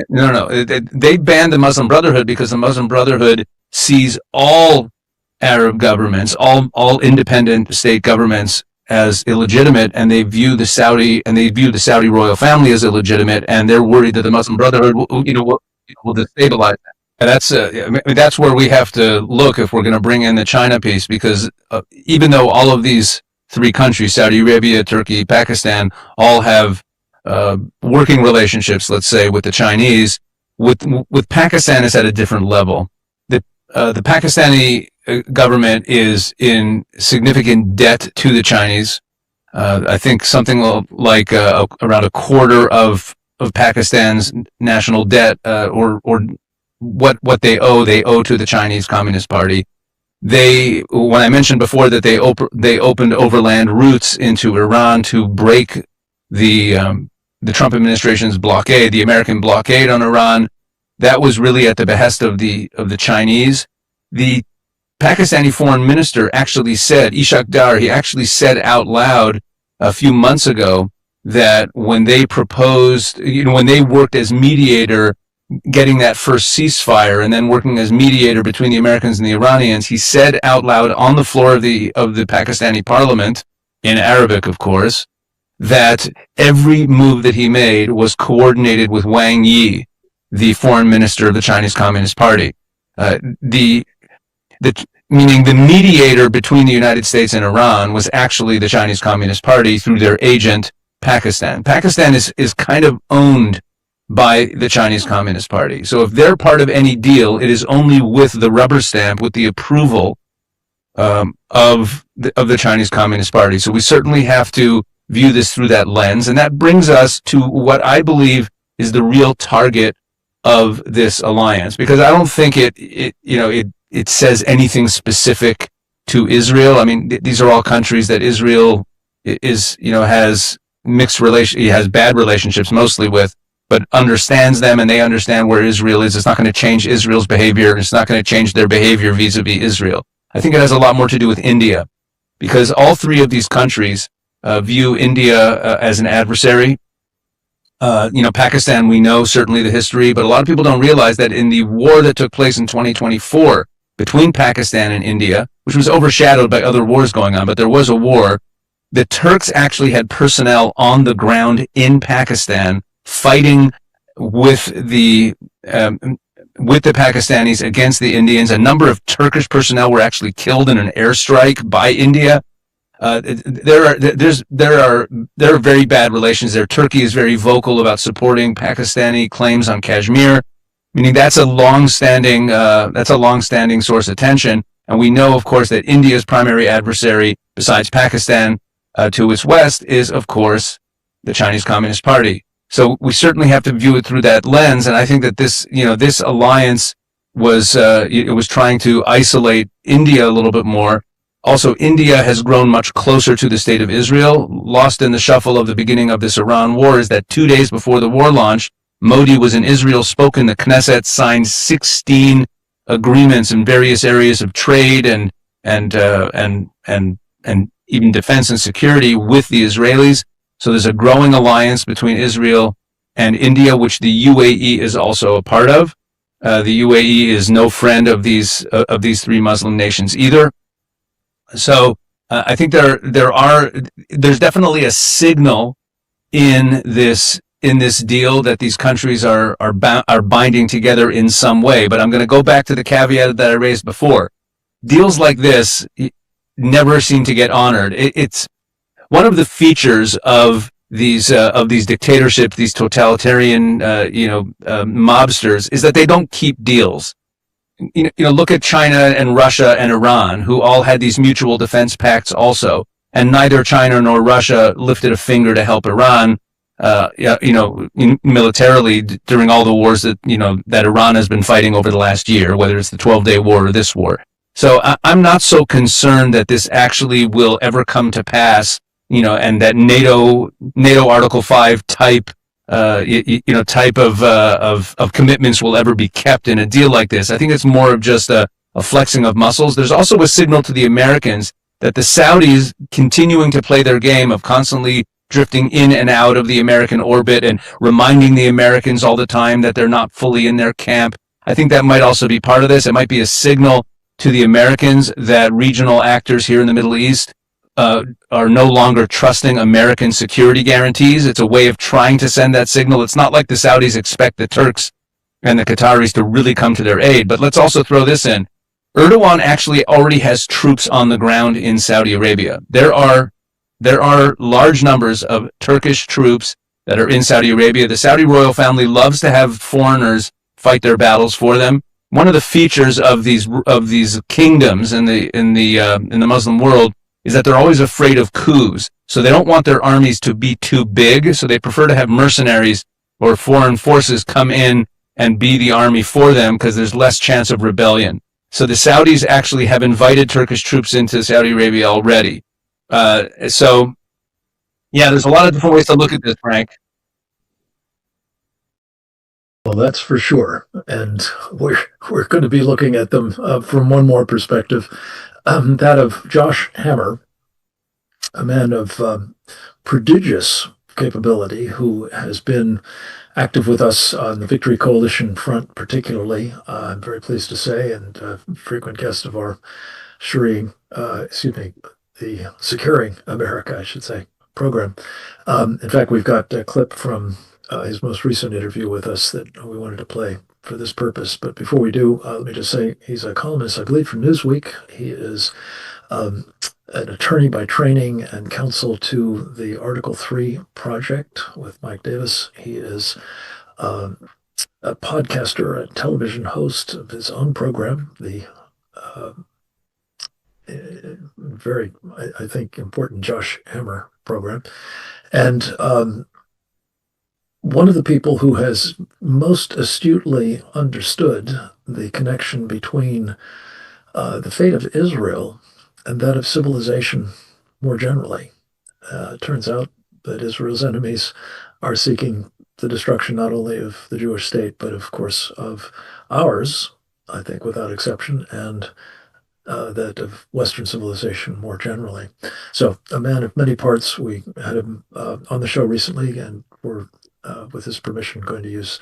Speaker 5: No. They banned the Muslim Brotherhood because the Muslim Brotherhood sees all Arab governments, all independent state governments as illegitimate, and they view the Saudi royal family as illegitimate, and they're worried that the Muslim Brotherhood will destabilize that. And that's where we have to look if we're going to bring in the China piece, because even though all of these three countries, Saudi Arabia, Turkey, Pakistan, all have working relationships, let's say, with the Chinese, with Pakistan is at a different level. The Pakistani government is in significant debt to the Chinese. I think something like around a quarter of Pakistan's national debt, or what they owe to the Chinese Communist Party. When I mentioned before that they opened overland routes into Iran to break the Trump administration's blockade, the American blockade on Iran, that was really at the behest of the Chinese. The Pakistani foreign minister actually said, Ishaq Dar, he actually said out loud a few months ago that when they proposed, when they worked as mediator, getting that first ceasefire and then working as mediator between the Americans and the Iranians, he said out loud on the floor of the Pakistani parliament, in Arabic, of course, that every move that he made was coordinated with Wang Yi, the foreign minister of the Chinese Communist Party. Meaning the mediator between the United States and Iran was actually the Chinese Communist Party through their agent, Pakistan. Pakistan is kind of owned by the Chinese Communist Party. So if they're part of any deal, it is only with the rubber stamp, with the approval of the Chinese Communist Party. So we certainly have to view this through that lens. And that brings us to what I believe is the real target of this alliance, because I don't think it says anything specific to Israel. I mean, these are all countries that Israel has has bad relationships mostly with, but understands them, and they understand where Israel is. It's not going to change Israel's behavior. It's not going to change their behavior vis-a-vis Israel. I think it has a lot more to do with India, because all three of these countries view India as an adversary. Pakistan, we know certainly the history, but a lot of people don't realize that in the war that took place in 2024 between Pakistan and India, which was overshadowed by other wars going on, but there was a war, the Turks actually had personnel on the ground in Pakistan fighting with the Pakistanis against the Indians. A number of Turkish personnel were actually killed in an airstrike by India. There are very bad relations there. Turkey is very vocal about supporting Pakistani claims on Kashmir, meaning that's a long-standing source of tension. And we know, of course, that India's primary adversary, besides Pakistan to its west, is, of course, the Chinese Communist Party. So we certainly have to view it through that lens. And I think that this alliance was trying to isolate India a little bit more. Also, India has grown much closer to the state of Israel. Lost in the shuffle of the beginning of this Iran war is that 2 days before the war launched, Modi was in Israel, spoke in the Knesset, signed 16 agreements in various areas of trade and even defense and security with the Israelis. So there's a growing alliance between Israel and India, which the UAE is also a part of. The UAE is no friend of these three Muslim nations either. So I think there's definitely a signal in this deal that these countries are binding together in some way. But I'm going to go back to the caveat that I raised before. Deals like this never seem to get honored. It's one of the features of these dictatorships, these totalitarian mobsters, is that they don't keep deals. Look at China and Russia and Iran, who all had these mutual defense pacts also, and neither China nor Russia lifted a finger to help Iran, militarily during all the wars that Iran has been fighting over the last year, whether it's the 12-day war or this war. So I'm not so concerned that this actually will ever come to pass, and that NATO Article 5 type of commitments will ever be kept in a deal like this. I think it's more of just a flexing of muscles. There's also a signal to the Americans that the Saudis continuing to play their game of constantly drifting in and out of the American orbit and reminding the Americans all the time that they're not fully in their camp. I think that might also be part of this. It might be a signal to the Americans that regional actors here in the Middle East are no longer trusting American security guarantees. It's a way of trying to send that signal. It's not like the Saudis expect the Turks and the Qataris to really come to their aid. But let's also throw this in. Erdogan actually already has troops on the ground in Saudi Arabia. There are large numbers of Turkish troops that are in Saudi Arabia. The Saudi royal family loves to have foreigners fight their battles for them. One of the features of these kingdoms in the Muslim world is that they're always afraid of coups. So they don't want their armies to be too big. So they prefer to have mercenaries or foreign forces come in and be the army for them because there's less chance of rebellion. So the Saudis actually have invited Turkish troops into Saudi Arabia already. There's a lot of different ways to look at this, Frank.
Speaker 1: Well, that's for sure. And we're going to be looking at them from one more perspective. That of Josh Hammer, a man of prodigious capability who has been active with us on the Victory Coalition front particularly, I'm very pleased to say, and a frequent guest of our the Securing America, I should say, program. In fact, we've got a clip from his most recent interview with us that we wanted to play for this purpose. But before we do, let me just say he's a columnist, I believe, for Newsweek. He is an attorney by training and counsel to the Article 3 project with Mike Davis. He is a podcaster and television host of his own program, the very, I think, important Josh Hammer program. And one of the people who has most astutely understood the connection between the fate of Israel and that of civilization more generally. It turns out that Israel's enemies are seeking the destruction not only of the Jewish state, but of course of ours, I think without exception, and that of Western civilization more generally. So a man of many parts. We had him on the show recently, and we're with his permission, going to use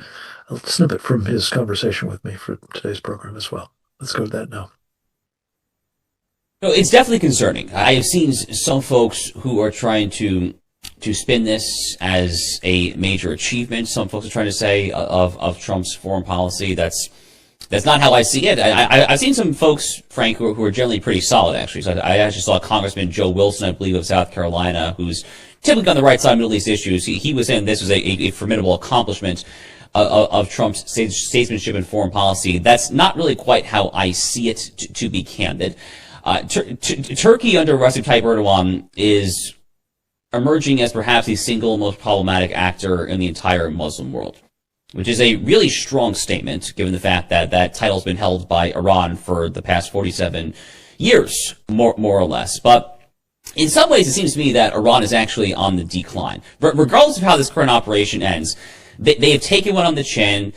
Speaker 1: a snippet from his conversation with me for today's program as well. Let's go to that now.
Speaker 6: No, it's definitely concerning. I have seen some folks who are trying to spin this as a major achievement. Some folks are trying to say of Trump's foreign policy. That's not how I see it. I've seen some folks, Frank, who are generally pretty solid, actually. So I actually saw Congressman Joe Wilson, I believe, of South Carolina, who's typically on the right side of Middle East issues. He was saying this was a formidable accomplishment of Trump's statesmanship and foreign policy. That's not really quite how I see it, to be candid. Turkey under Recep Tayyip Erdogan is emerging as perhaps the single most problematic actor in the entire Muslim world, which is a really strong statement given the fact that that title's been held by Iran for the past 47 years, more or less. But in some ways, it seems to me that Iran is actually on the decline. Regardless of how this current operation ends, they have taken one on the chin.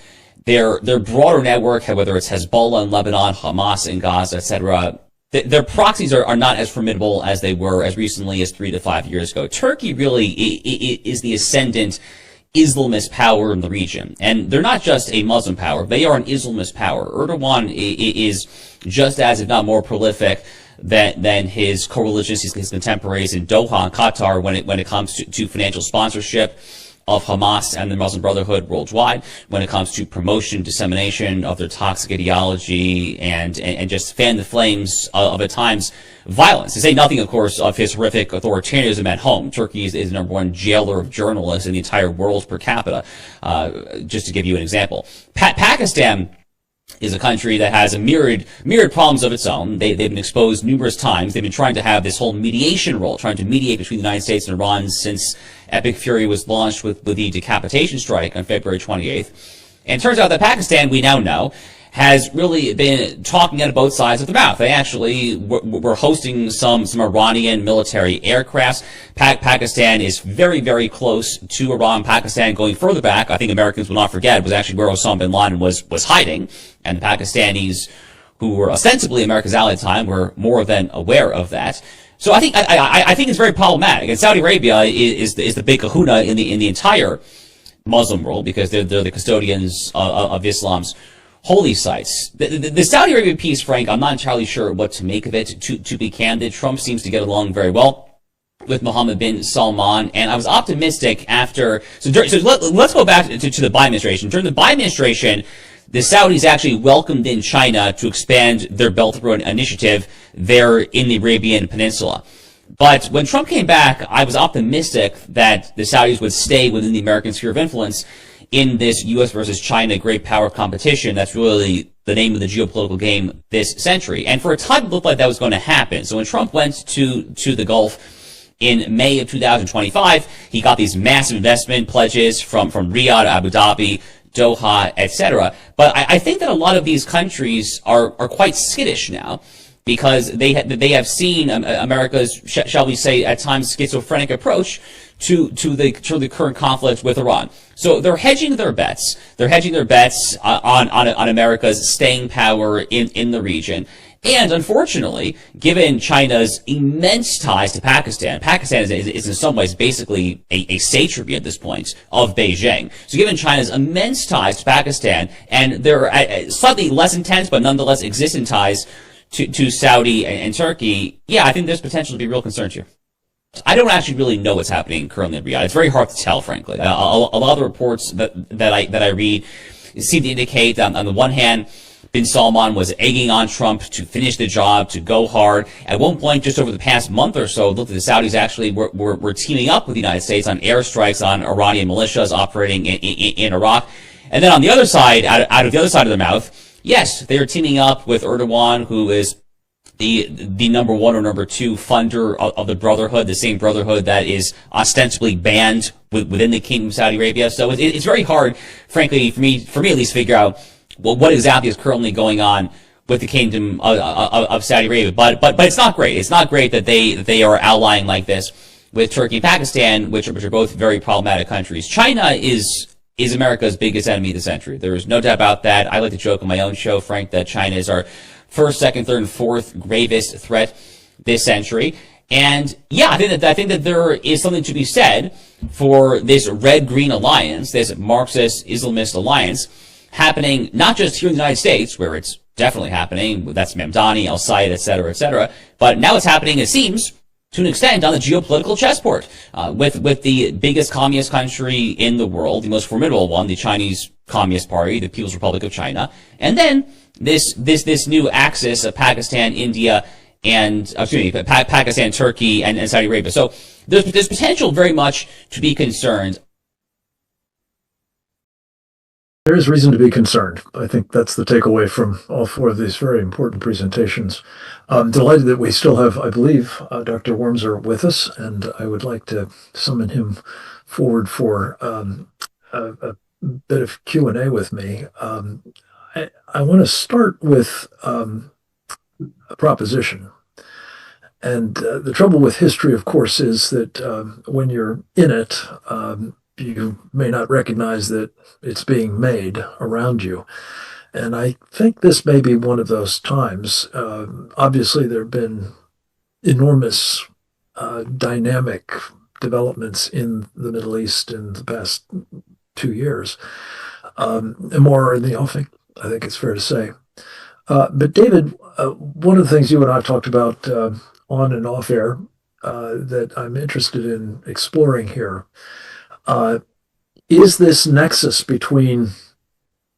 Speaker 6: Their broader network, whether it's Hezbollah in Lebanon, Hamas in Gaza, etc., their proxies are not as formidable as they were as recently as 3 to 5 years ago. Turkey really is the ascendant Islamist power in the region. And they're not just a Muslim power. They are an Islamist power. Erdogan is just as, if not more prolific than his co-religious, his contemporaries in Doha and Qatar when it comes to financial sponsorship of Hamas and the Muslim Brotherhood worldwide, when it comes to promotion, dissemination of their toxic ideology, and just fan the flames of, at times, violence. To say nothing, of course, of his horrific authoritarianism at home. Turkey is the number one jailer of journalists in the entire world per capita, just to give you an example. Pakistan is a country that has a myriad problems of its own. They've been exposed numerous times. They've been trying to have this whole mediation role, trying to mediate between the United States and Iran since Epic Fury was launched with the decapitation strike on February 28th. And it turns out that Pakistan, we now know, has really been talking out of both sides of the mouth. They actually were hosting some Iranian military aircrafts. Pakistan is very, very close to Iran. Pakistan, going further back, I think Americans will not forget, was actually where Osama bin Laden was hiding. And the Pakistanis, who were ostensibly America's ally at the time, were more than aware of that. So I think it's very problematic. And Saudi Arabia is the big kahuna in the entire Muslim world, because they're the custodians of Islam's holy sites. The Saudi Arabia piece, Frank, I'm not entirely sure what to make of it. To be candid, Trump seems to get along very well with Mohammed bin Salman, and I was optimistic after. So let's go back to the Biden administration. During the Biden administration, the Saudis actually welcomed in China to expand their Belt and Road Initiative there in the Arabian Peninsula. But when Trump came back, I was optimistic that the Saudis would stay within the American sphere of influence in this U.S. versus China great power competition. That's really the name of the geopolitical game this century. And for a time, it looked like that was going to happen. So when Trump went to the Gulf in May of 2025, he got these massive investment pledges from Riyadh, Abu Dhabi, Doha, etc. But I think that a lot of these countries are quite skittish now, because they have seen America's, shall we say, at times schizophrenic approach to the current conflict with Iran. So they're hedging their bets. They're hedging their bets on America's staying power in the region. And unfortunately, given China's immense ties to Pakistan is in some ways basically a satrapy at this point of Beijing. So given China's immense ties to Pakistan, and their slightly less intense but nonetheless existent ties to Saudi and Turkey, yeah, I think there's potential to be real concerns here. I don't actually really know what's happening currently in Riyadh. It's very hard to tell, frankly. A lot of the reports that I read seem to indicate that on the one hand, bin Salman was egging on Trump to finish the job, to go hard. At one point, just over the past month or so, it looked like the Saudis actually were teaming up with the United States on airstrikes on Iranian militias operating in Iraq. And then on the other side, out of the other side of their mouth, yes, they are teaming up with Erdogan, who is the number one or number two funder of the Brotherhood, the same Brotherhood that is ostensibly banned within the Kingdom of Saudi Arabia. So it's very hard, frankly, for me at least, to figure out what exactly is currently going on with the Kingdom of Saudi Arabia. But it's not great. It's not great that they are allying like this with Turkey and Pakistan, which are both very problematic countries. China is America's biggest enemy of the century. There is no doubt about that. I like to joke on my own show, Frank, that China is our first, second, third, and fourth gravest threat this century. And yeah, I think that there is something to be said for this red-green alliance, this Marxist-Islamist alliance, happening not just here in the United States, where it's definitely happening, that's Mamdani, al-Sayed, et cetera, but now it's happening, it seems, to an extent on the geopolitical chessboard, with the biggest communist country in the world, the most formidable one, the Chinese Communist Party, the People's Republic of China, and then this new axis of Pakistan, India, and Pakistan, Turkey, and Saudi Arabia. So there's potential very much to be concerned.
Speaker 1: There is reason to be concerned. I think that's the takeaway from all four of these very important presentations. I'm delighted that we still have, I believe, Dr. Wormser with us, and I would like to summon him forward for a bit of Q&A with me. I want to start with a proposition. And the trouble with history, of course, is that when you're in it, you may not recognize that it's being made around you. And I think this may be one of those times. Obviously, there have been enormous dynamic developments in the Middle East in the past 2 years, and more in the offing, I think it's fair to say. But David, one of the things you and I talked about on and off air that I'm interested in exploring here is this nexus between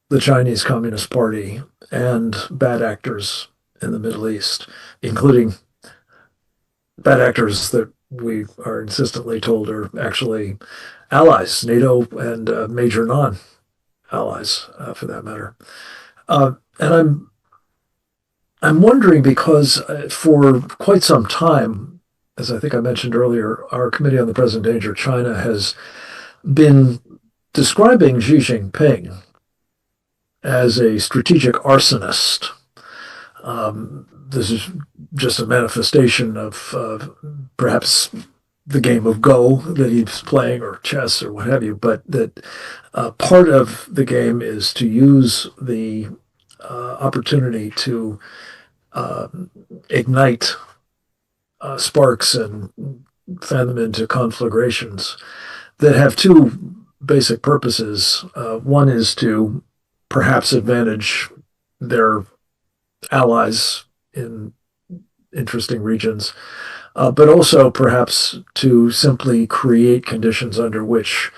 Speaker 1: the Chinese Communist Party and bad actors in the Middle East, including bad actors that we are insistently told are actually allies, NATO and major non-allies, for that matter. And I'm wondering because for quite some time, as I think I mentioned earlier, our Committee on the Present Danger of China has been describing Xi Jinping as a strategic arsonist. This is just a manifestation of perhaps the game of Go that he's playing, or chess, or what have you, but that part of the game is to use the opportunity to ignite sparks and fan them into conflagrations that have two basic purposes. One is to perhaps advantage their allies in interesting regions, but also perhaps to simply create conditions under which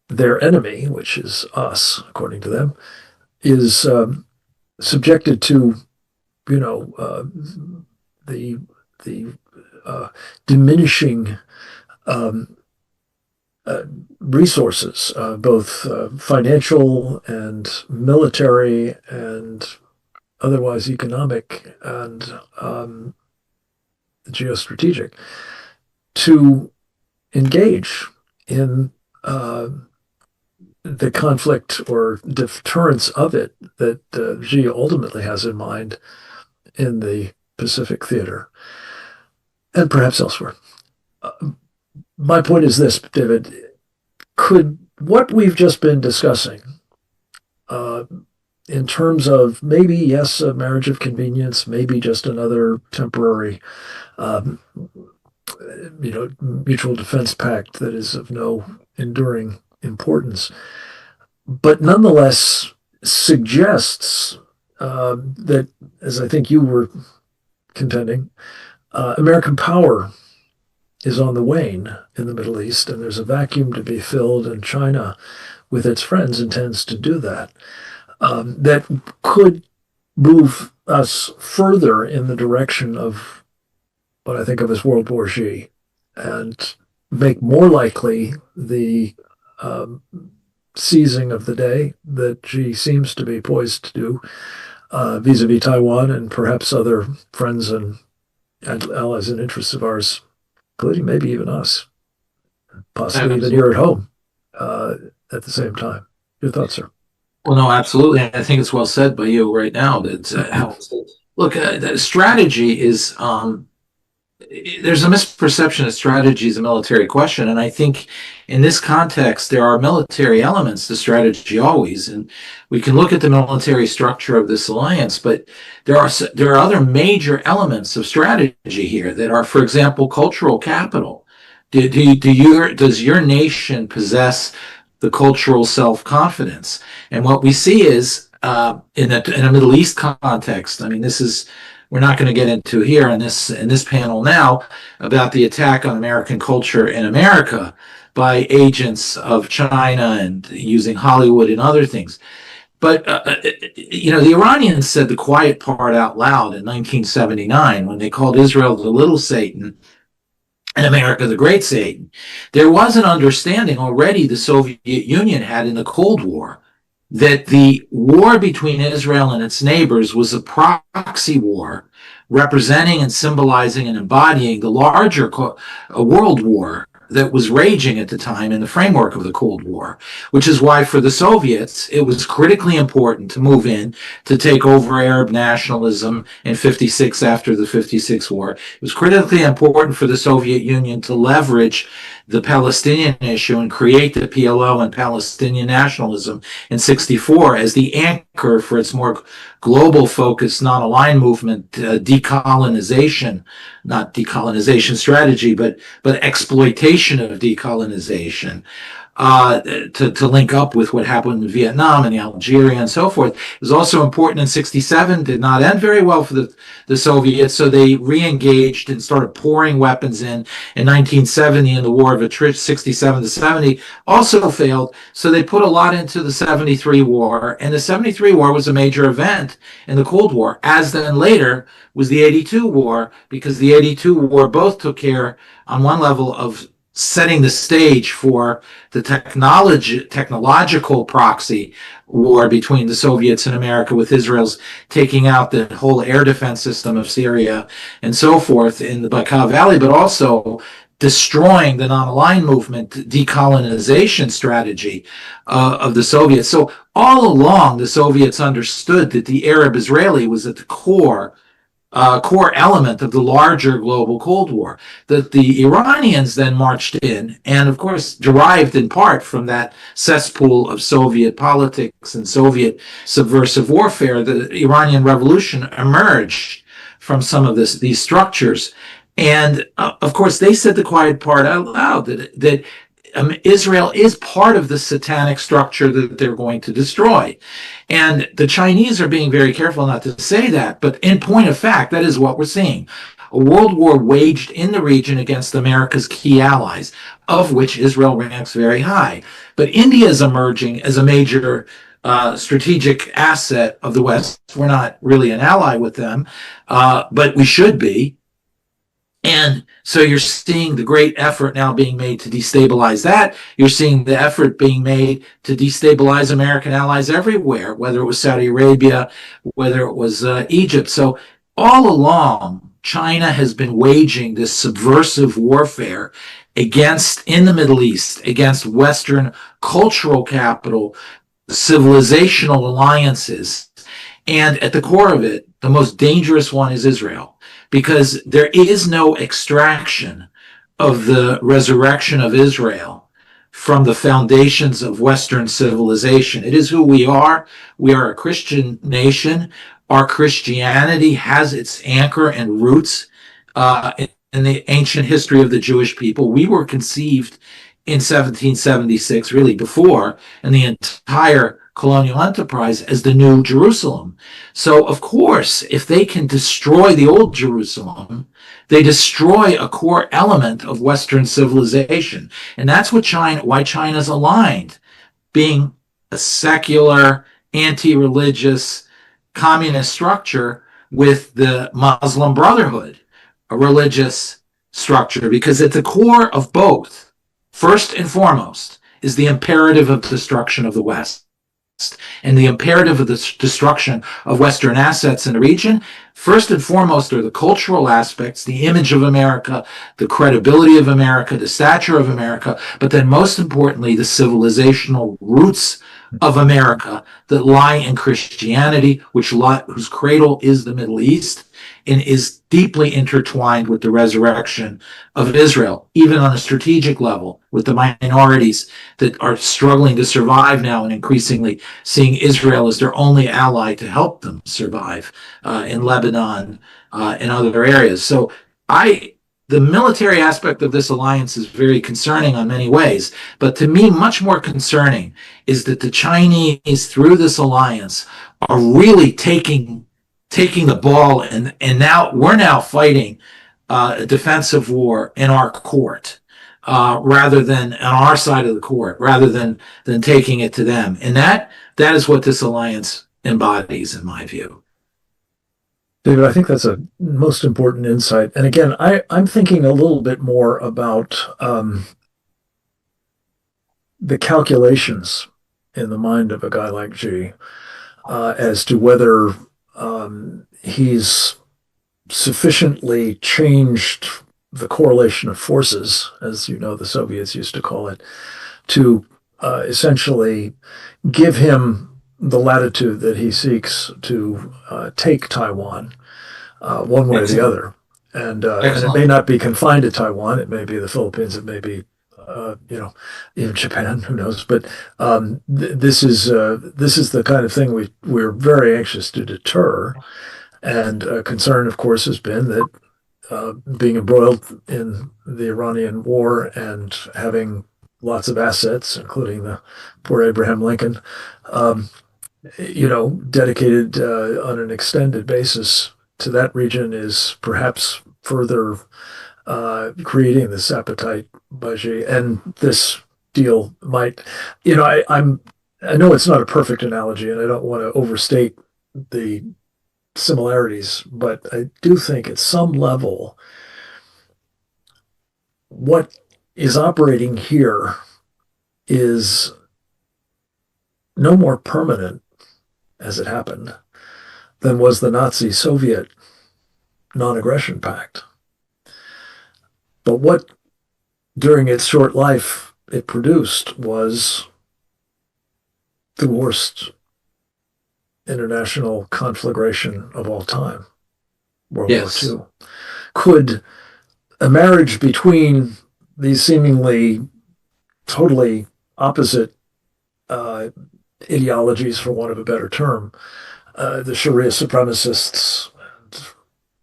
Speaker 1: their enemy, which is us, according to them, is subjected to, the diminishing resources, both financial and military and otherwise economic and geostrategic, to engage in the conflict or deterrence of it that Xi ultimately has in mind in the Pacific theater and perhaps elsewhere. My point is this, David: could what we've just been discussing, in terms of maybe, yes, a marriage of convenience, maybe just another temporary, mutual defense pact that is of no enduring importance, but nonetheless suggests that, as I think you were contending, American power is on the wane in the Middle East, and there's a vacuum to be filled, and China, with its friends, intends to do that. That could move us further in the direction of what I think of as World War Xi, and make more likely the seizing of the day that Xi seems to be poised to do vis-a-vis Taiwan and perhaps other friends and allies and interests of ours, including maybe even us, possibly even here at home at the same time. Your thoughts, sir?
Speaker 4: Well, no, absolutely. I think it's well said by you right now. That look, the strategy is there's a misperception that strategy is a military question, and I think in this context, there are military elements to strategy always, and we can look at the military structure of this alliance, but there are other major elements of strategy here that are, for example, cultural capital. Does your nation possess the cultural self-confidence? And what we see is, in a Middle East context, I mean, we're not going to get into here in this panel now about the attack on American culture in America by agents of China and using Hollywood and other things. But, the Iranians said the quiet part out loud in 1979 when they called Israel the little Satan and America the great Satan. There was an understanding already the Soviet Union had in the Cold War that the war between Israel and its neighbors was a proxy war representing and symbolizing and embodying the larger world war that was raging at the time in the framework of the Cold War, which is why for the Soviets, it was critically important to move in to take over Arab nationalism in 56 after the 56 war. It was critically important for the Soviet Union to leverage the Palestinian issue and create the PLO and Palestinian nationalism in 64 as the anchor for its more global focused non-aligned movement, decolonization, not decolonization strategy, but exploitation of decolonization, to link up with what happened in Vietnam and Algeria and so forth. It was also important in 67, did not end very well for the Soviets, so they re-engaged and started pouring weapons in 1970 in the war of attrition, 67 to 70, also failed, so they put a lot into the 73 war, and the 73 war was a major event in the Cold War, as then later was the 82 war, because the 82 war both took care, on one level, of setting the stage for the technological proxy war between the Soviets and America, with Israel's taking out the whole air defense system of Syria and so forth in the Bekaa Valley, but also destroying the non-aligned movement decolonization strategy of the Soviets. So all along, the Soviets understood that the Arab-Israeli was at the core element of the larger global Cold War, that the Iranians then marched in, and of course derived in part from that cesspool of Soviet politics and Soviet subversive warfare. The Iranian Revolution emerged from some of these structures, and of course they said the quiet part out loud, that Israel is part of the satanic structure that they're going to destroy. And the Chinese are being very careful not to say that, but in point of fact, that is what we're seeing. A world war waged in the region against America's key allies, of which Israel ranks very high. But India is emerging as a major strategic asset of the West. We're not really an ally with them, but we should be. And so you're seeing the great effort now being made to destabilize that. You're seeing the effort being made to destabilize American allies everywhere, whether it was Saudi Arabia, whether it was Egypt. So all along, China has been waging this subversive warfare in the Middle East, against Western cultural capital, civilizational alliances. And at the core of it, the most dangerous one is Israel, because there is no extraction of the resurrection of Israel from the foundations of Western civilization. It is who we are. We are a Christian nation. Our Christianity has its anchor and roots in the ancient history of the Jewish people. We were conceived in 1776, really before, in the entire colonial enterprise as the New Jerusalem. So, of course, if they can destroy the old Jerusalem, they destroy a core element of Western civilization. And that's why China's aligned, being a secular, anti-religious, communist structure with the Muslim Brotherhood, a religious structure, because at the core of both, first and foremost, is the imperative of destruction of the West. And the imperative of the destruction of Western assets in the region, first and foremost, are the cultural aspects, the image of America, the credibility of America, the stature of America, but then most importantly, the civilizational roots of America that lie in Christianity, whose cradle is the Middle East, and is deeply intertwined with the resurrection of Israel, even on a strategic level, with the minorities that are struggling to survive now and increasingly seeing Israel as their only ally to help them survive in Lebanon and other areas. So the military aspect of this alliance is very concerning on many ways, but to me, much more concerning is that the Chinese, through this alliance, are really taking the ball, and we're now fighting a defensive war in our court, rather than on our side of the court, rather than taking it to them. And that is what this alliance embodies, in my view.
Speaker 1: David, I think that's a most important insight. And again, I'm thinking a little bit more about the calculations in the mind of a guy like Xi as to whether he's sufficiently changed the correlation of forces, as you know the Soviets used to call it, to essentially give him the latitude that he seeks to take Taiwan one way or the other. And it may not be confined to Taiwan. It may be the Philippines. It may be, even Japan. Who knows? But this is the kind of thing we're very anxious to deter. And concern, of course, has been that being embroiled in the Iranian war and having lots of assets, including the poor Abraham Lincoln, dedicated on an extended basis to that region is perhaps further creating this appetite by Xi. And this deal might, I know it's not a perfect analogy, and I don't want to overstate the similarities, but I do think at some level, what is operating here is no more permanent, as it happened, than was the Nazi-Soviet non-aggression pact. But what, during its short life, it produced was the worst international conflagration of all time, World War II. Could a marriage between these seemingly totally opposite ideologies, for want of a better term, the Sharia supremacists,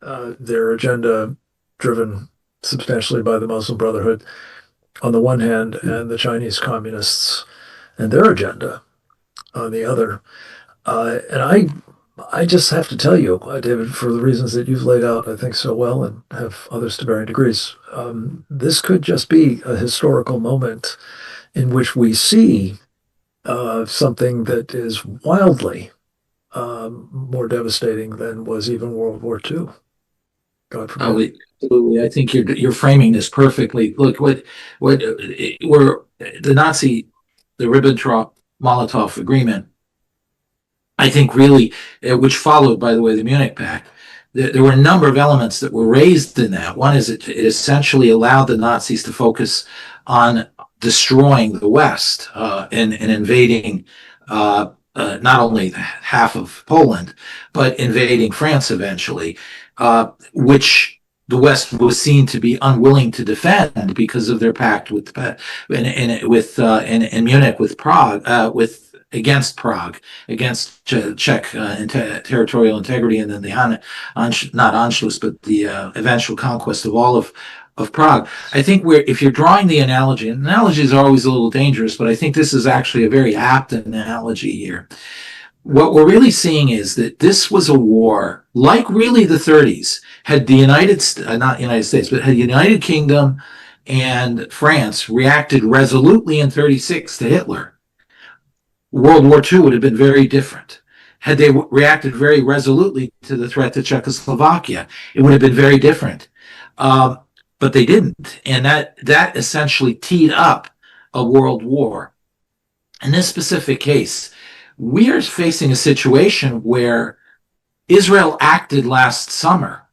Speaker 1: their agenda driven substantially by the Muslim Brotherhood on the one hand, and the Chinese communists and their agenda on the other. And I just have to tell you, David, for the reasons that you've laid out, I think so well, and have others to varying degrees, this could just be a historical moment in which we see something that is wildly more devastating than was even World War II. God forbid.
Speaker 4: Absolutely. I think you're framing this perfectly. Look, the Ribbentrop-Molotov agreement, I think really, which followed, by the way, the Munich Pact, there were a number of elements that were raised in that. One is it essentially allowed the Nazis to focus on destroying the West and invading not only half of Poland, but invading France eventually, which the West was seen to be unwilling to defend because of their pact with in Munich with Prague, against Prague, against Czech territorial integrity, and then the not Anschluss, but the eventual conquest of all of Prague. I think if you're drawing the analogy, and analogies are always a little dangerous, but I think this is actually a very apt analogy here. What we're really seeing is that this was a war, like really the 30s, had the not United States, but had the United Kingdom and France reacted resolutely in 36 to Hitler, World War II would have been very different. Had they reacted very resolutely to the threat to Czechoslovakia, it would have been very different. But they didn't. And that essentially teed up a world war. In this specific case, we are facing a situation where Israel acted last summer,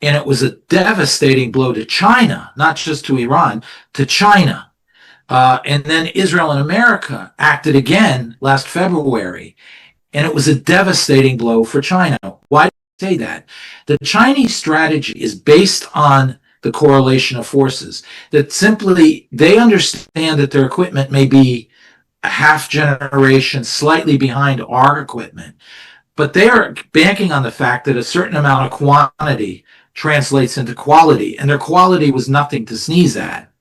Speaker 4: and it was a devastating blow to China, not just to Iran, to China. And then Israel and America acted again last February, and it was a devastating blow for China. Why do I say that? The Chinese strategy is based on the correlation of forces, that simply they understand that their equipment may be a half generation slightly behind our equipment, but they are banking on the fact that a certain amount of quantity translates into quality, and their quality was nothing to sneeze at.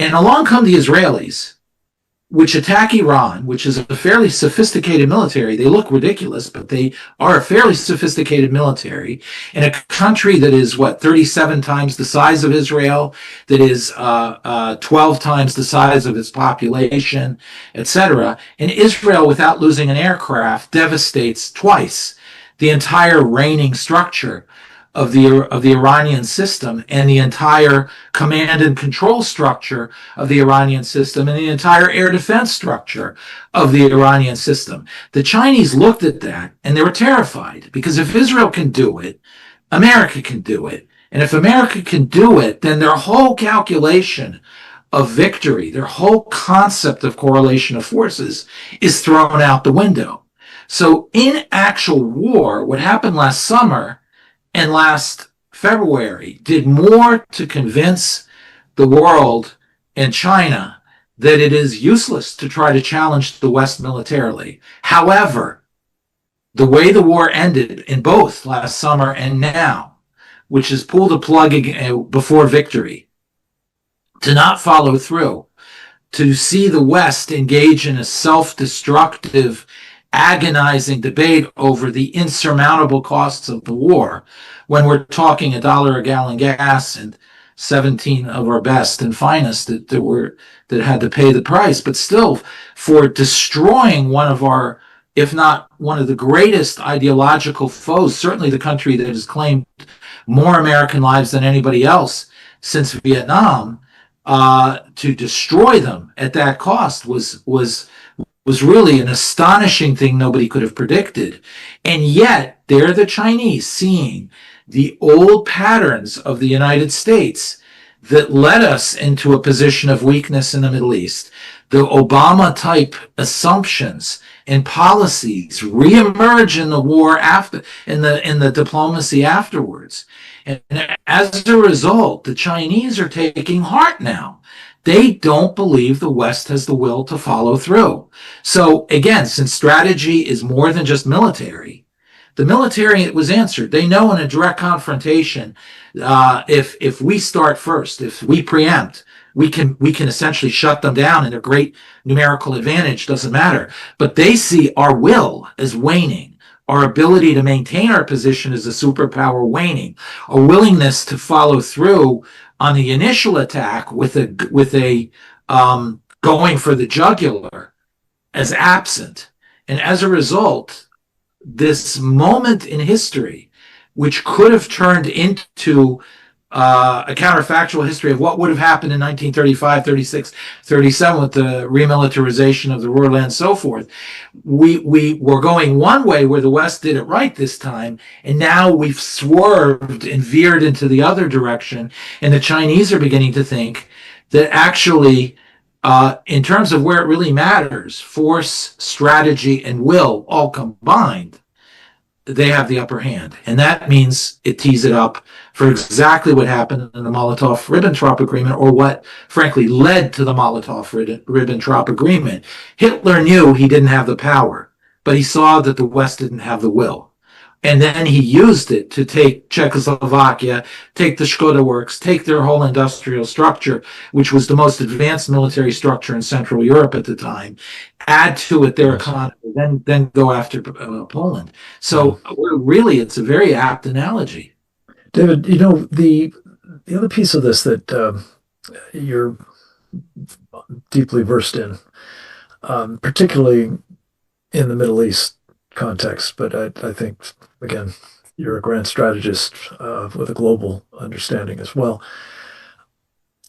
Speaker 4: And along come the Israelis, which attack Iran, which is a fairly sophisticated military. They look ridiculous, but they are a fairly sophisticated military in a country that is, 37 times the size of Israel, that is 12 times the size of its population, etc. And Israel, without losing an aircraft, devastates twice the entire reigning structure of the Iranian system, and the entire command and control structure of the Iranian system, and the entire air defense structure of the Iranian system. The Chinese looked at that and they were terrified, because if Israel can do it, America can do it. And if America can do it, then their whole calculation of victory, their whole concept of correlation of forces is thrown out the window. So in actual war, what happened last summer and last February did more to convince the world and China that it is useless to try to challenge the West militarily. However, the way the war ended in both last summer and now, which is pull the plug before victory, to not follow through, to see the West engage in a self-destructive, agonizing debate over the insurmountable costs of the war, when we're talking $1 a gallon gas and 17 of our best and finest that had to pay the price, but still for destroying one of our, if not one of the greatest ideological foes, certainly the country that has claimed more American lives than anybody else since Vietnam, to destroy them at that cost was really an astonishing thing nobody could have predicted. And yet, they're the Chinese seeing the old patterns of the United States that led us into a position of weakness in the Middle East. The Obama-type assumptions and policies reemerge in the war after, in the diplomacy afterwards. And as a result, the Chinese are taking heart now. They don't believe the West has the will to follow through. So again, since strategy is more than just military, the military was answered. They know in a direct confrontation, if we start first, if we preempt, we can essentially shut them down, and their great numerical advantage doesn't matter. But they see our will as waning, our ability to maintain our position as a superpower waning, our willingness to follow through on the initial attack with a going for the jugular as absent. And as a result, this moment in history, which could have turned into a counterfactual history of what would have happened in 1935, 36, 37 with the remilitarization of the Ruhr land and so forth, we were going one way where the West did it right this time, and now we've swerved and veered into the other direction, and the Chinese are beginning to think that actually, in terms of where it really matters, force, strategy, and will all combined, they have the upper hand. And that means it tees it up for exactly what happened in the Molotov-Ribbentrop Agreement, or what, frankly, led to the Molotov-Ribbentrop Agreement. Hitler knew he didn't have the power, but he saw that the West didn't have the will. And then he used it to take Czechoslovakia, take the Škoda Works, take their whole industrial structure, which was the most advanced military structure in Central Europe at the time, add to it their economy, then go after Poland. So really, it's a very apt analogy.
Speaker 1: David, the other piece of this that you're deeply versed in, particularly in the Middle East context, but I think, again, you're a grand strategist with a global understanding as well.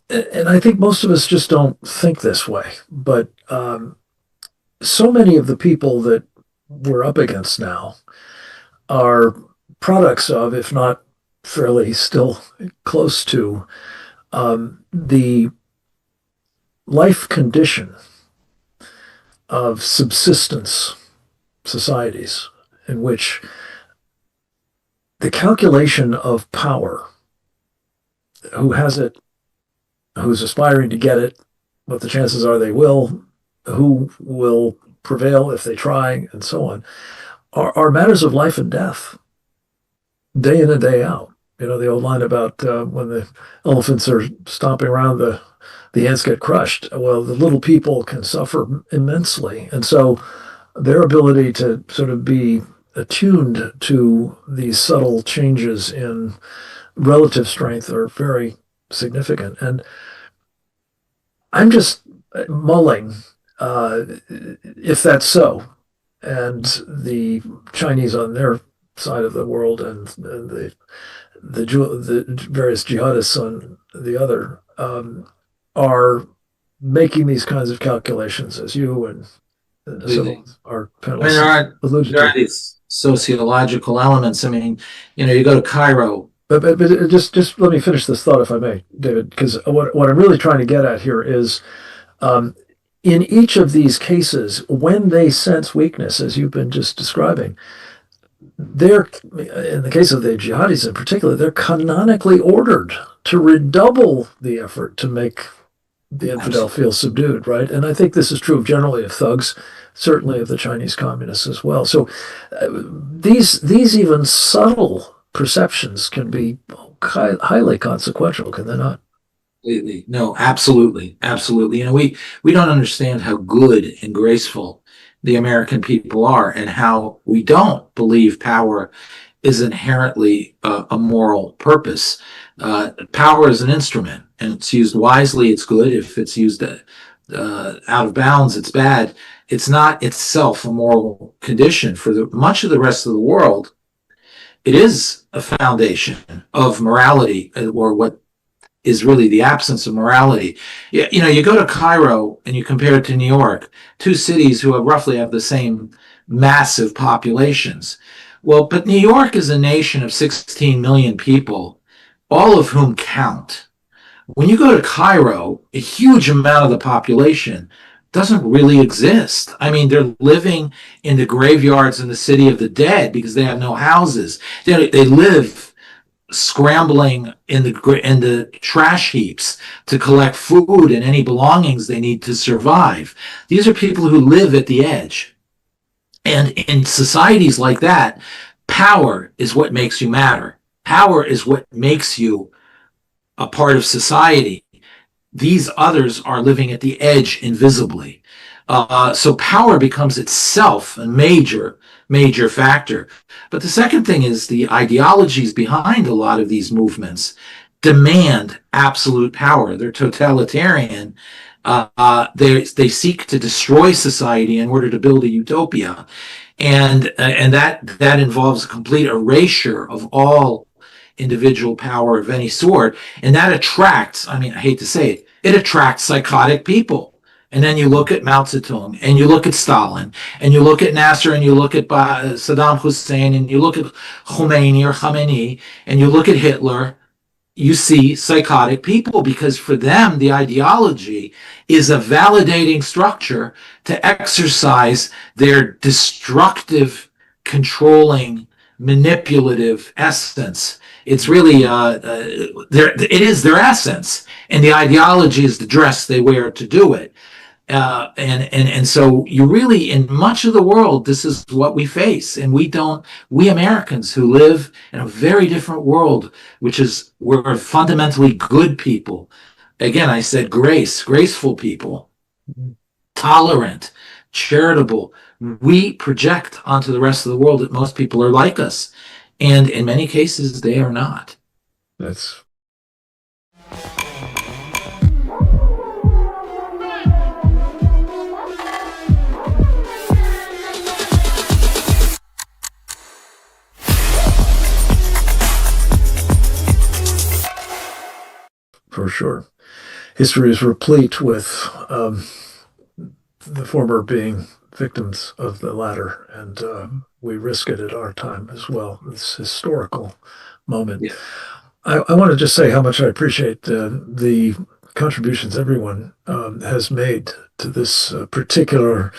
Speaker 1: And I think most of us just don't think this way, but so many of the people that we're up against now are products of, if not fairly still close to, the life condition of subsistence societies in which the calculation of power, who has it, who's aspiring to get it, what the chances are they will, who will prevail if they try, and so on, are matters of life and death, day in and day out. You know, the old line about when the elephants are stomping around, the ants get crushed. Well, the little people can suffer immensely. And so their ability to sort of be attuned to these subtle changes in relative strength are very significant. And I'm just mulling if that's so, and the Chinese on their side of the world and the various jihadists on the other are making these kinds of calculations, as you and some of our panelists alluded
Speaker 4: there are
Speaker 1: to.
Speaker 4: these sociological elements. I mean, you know, you go to Cairo.
Speaker 1: But just let me finish this thought, if I may, David, because what I'm really trying to get at here is in each of these cases, when they sense weakness, as you've been just describing, they're, in the case of the jihadis in particular, they're canonically ordered to redouble the effort to make the infidel feel subdued, right? And I think this is true generally of thugs, certainly of the Chinese communists as well. So these even subtle perceptions can be highly consequential, can they not?
Speaker 4: Completely. No, absolutely. Absolutely. You know, we don't understand how good and graceful the American people are, and how we don't believe power is inherently a moral purpose. Power is an instrument, and it's used wisely, it's good. If it's used out of bounds, it's bad. It's not itself a moral condition. For much of the rest of the world, it is a foundation of morality, or what is really the absence of morality. You know, you go to Cairo and you compare it to New York, two cities who roughly have the same massive populations. Well, but New York is a nation of 16 million people, all of whom count. When you go to Cairo, a huge amount of the population doesn't really exist. I mean, they're living in the graveyards in the city of the dead because they have no houses. They live scrambling in the trash heaps to collect food and any belongings they need to survive. These are people who live at the edge. And in societies like that, power is what makes you matter. Power is what makes you a part of society. These others are living at the edge invisibly. So power becomes itself a major factor. But the second thing is the ideologies behind a lot of these movements demand absolute power. They're totalitarian. They seek to destroy society in order to build a utopia. And that involves a complete erasure of all individual power of any sort. And that attracts, I mean, I hate to say it attracts psychotic people. And then you look at Mao Zedong, and you look at Stalin, and you look at Nasser, and you look at Saddam Hussein, and you look at Khomeini, and you look at Hitler. You see psychotic people, because for them, the ideology is a validating structure to exercise their destructive, controlling, manipulative essence. It's really, it is their essence, and the ideology is the dress they wear to do it. And so you really, in much of the world, this is what we face. And we Americans who live in a very different world, which is, we're fundamentally good people. Again, I said graceful people, tolerant, charitable. We project onto the rest of the world that most people are like us. And in many cases, they are not.
Speaker 1: That's for sure. History is replete with the former being victims of the latter, and we risk it at our time as well. This historical moment.
Speaker 4: Yeah.
Speaker 1: I want to just say how much I appreciate the contributions everyone has made to this particular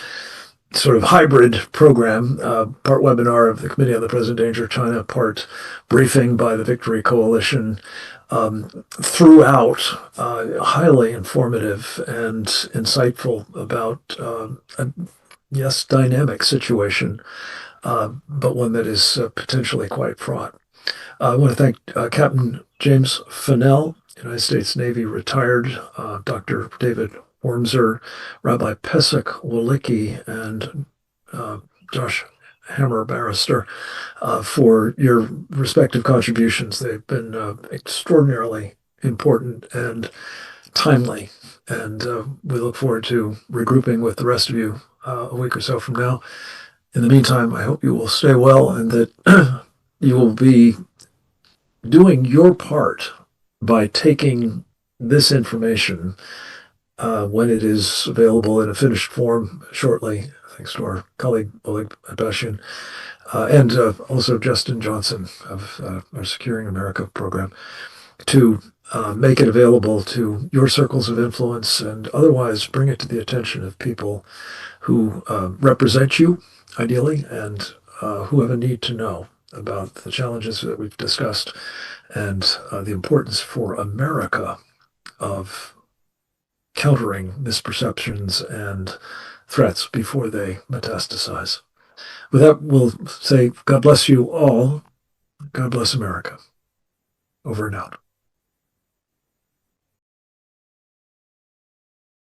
Speaker 1: sort of hybrid program, part webinar of the Committee on the Present Danger of China, part briefing by the Victory Coalition, throughout highly informative and insightful about a, yes, dynamic situation, but one that is potentially quite fraught. I want to thank Captain James Fennell, United States Navy retired, Dr. David Wormser, Rabbi Pesach Walicki, and Josh Hammer, barrister, for your respective contributions. They've been extraordinarily important and timely, and we look forward to regrouping with the rest of you a week or so from now. In the meantime, I hope you will stay well and that you will be doing your part by taking this information when it is available in a finished form shortly, thanks to our colleague Oleg Abashian, and also Justin Johnson of our Securing America program, to make it available to your circles of influence and otherwise bring it to the attention of people who represent you, ideally, and who have a need to know about the challenges that we've discussed and the importance for America of countering misperceptions and threats before they metastasize. With that, we'll say God bless you all. God bless America. Over and out.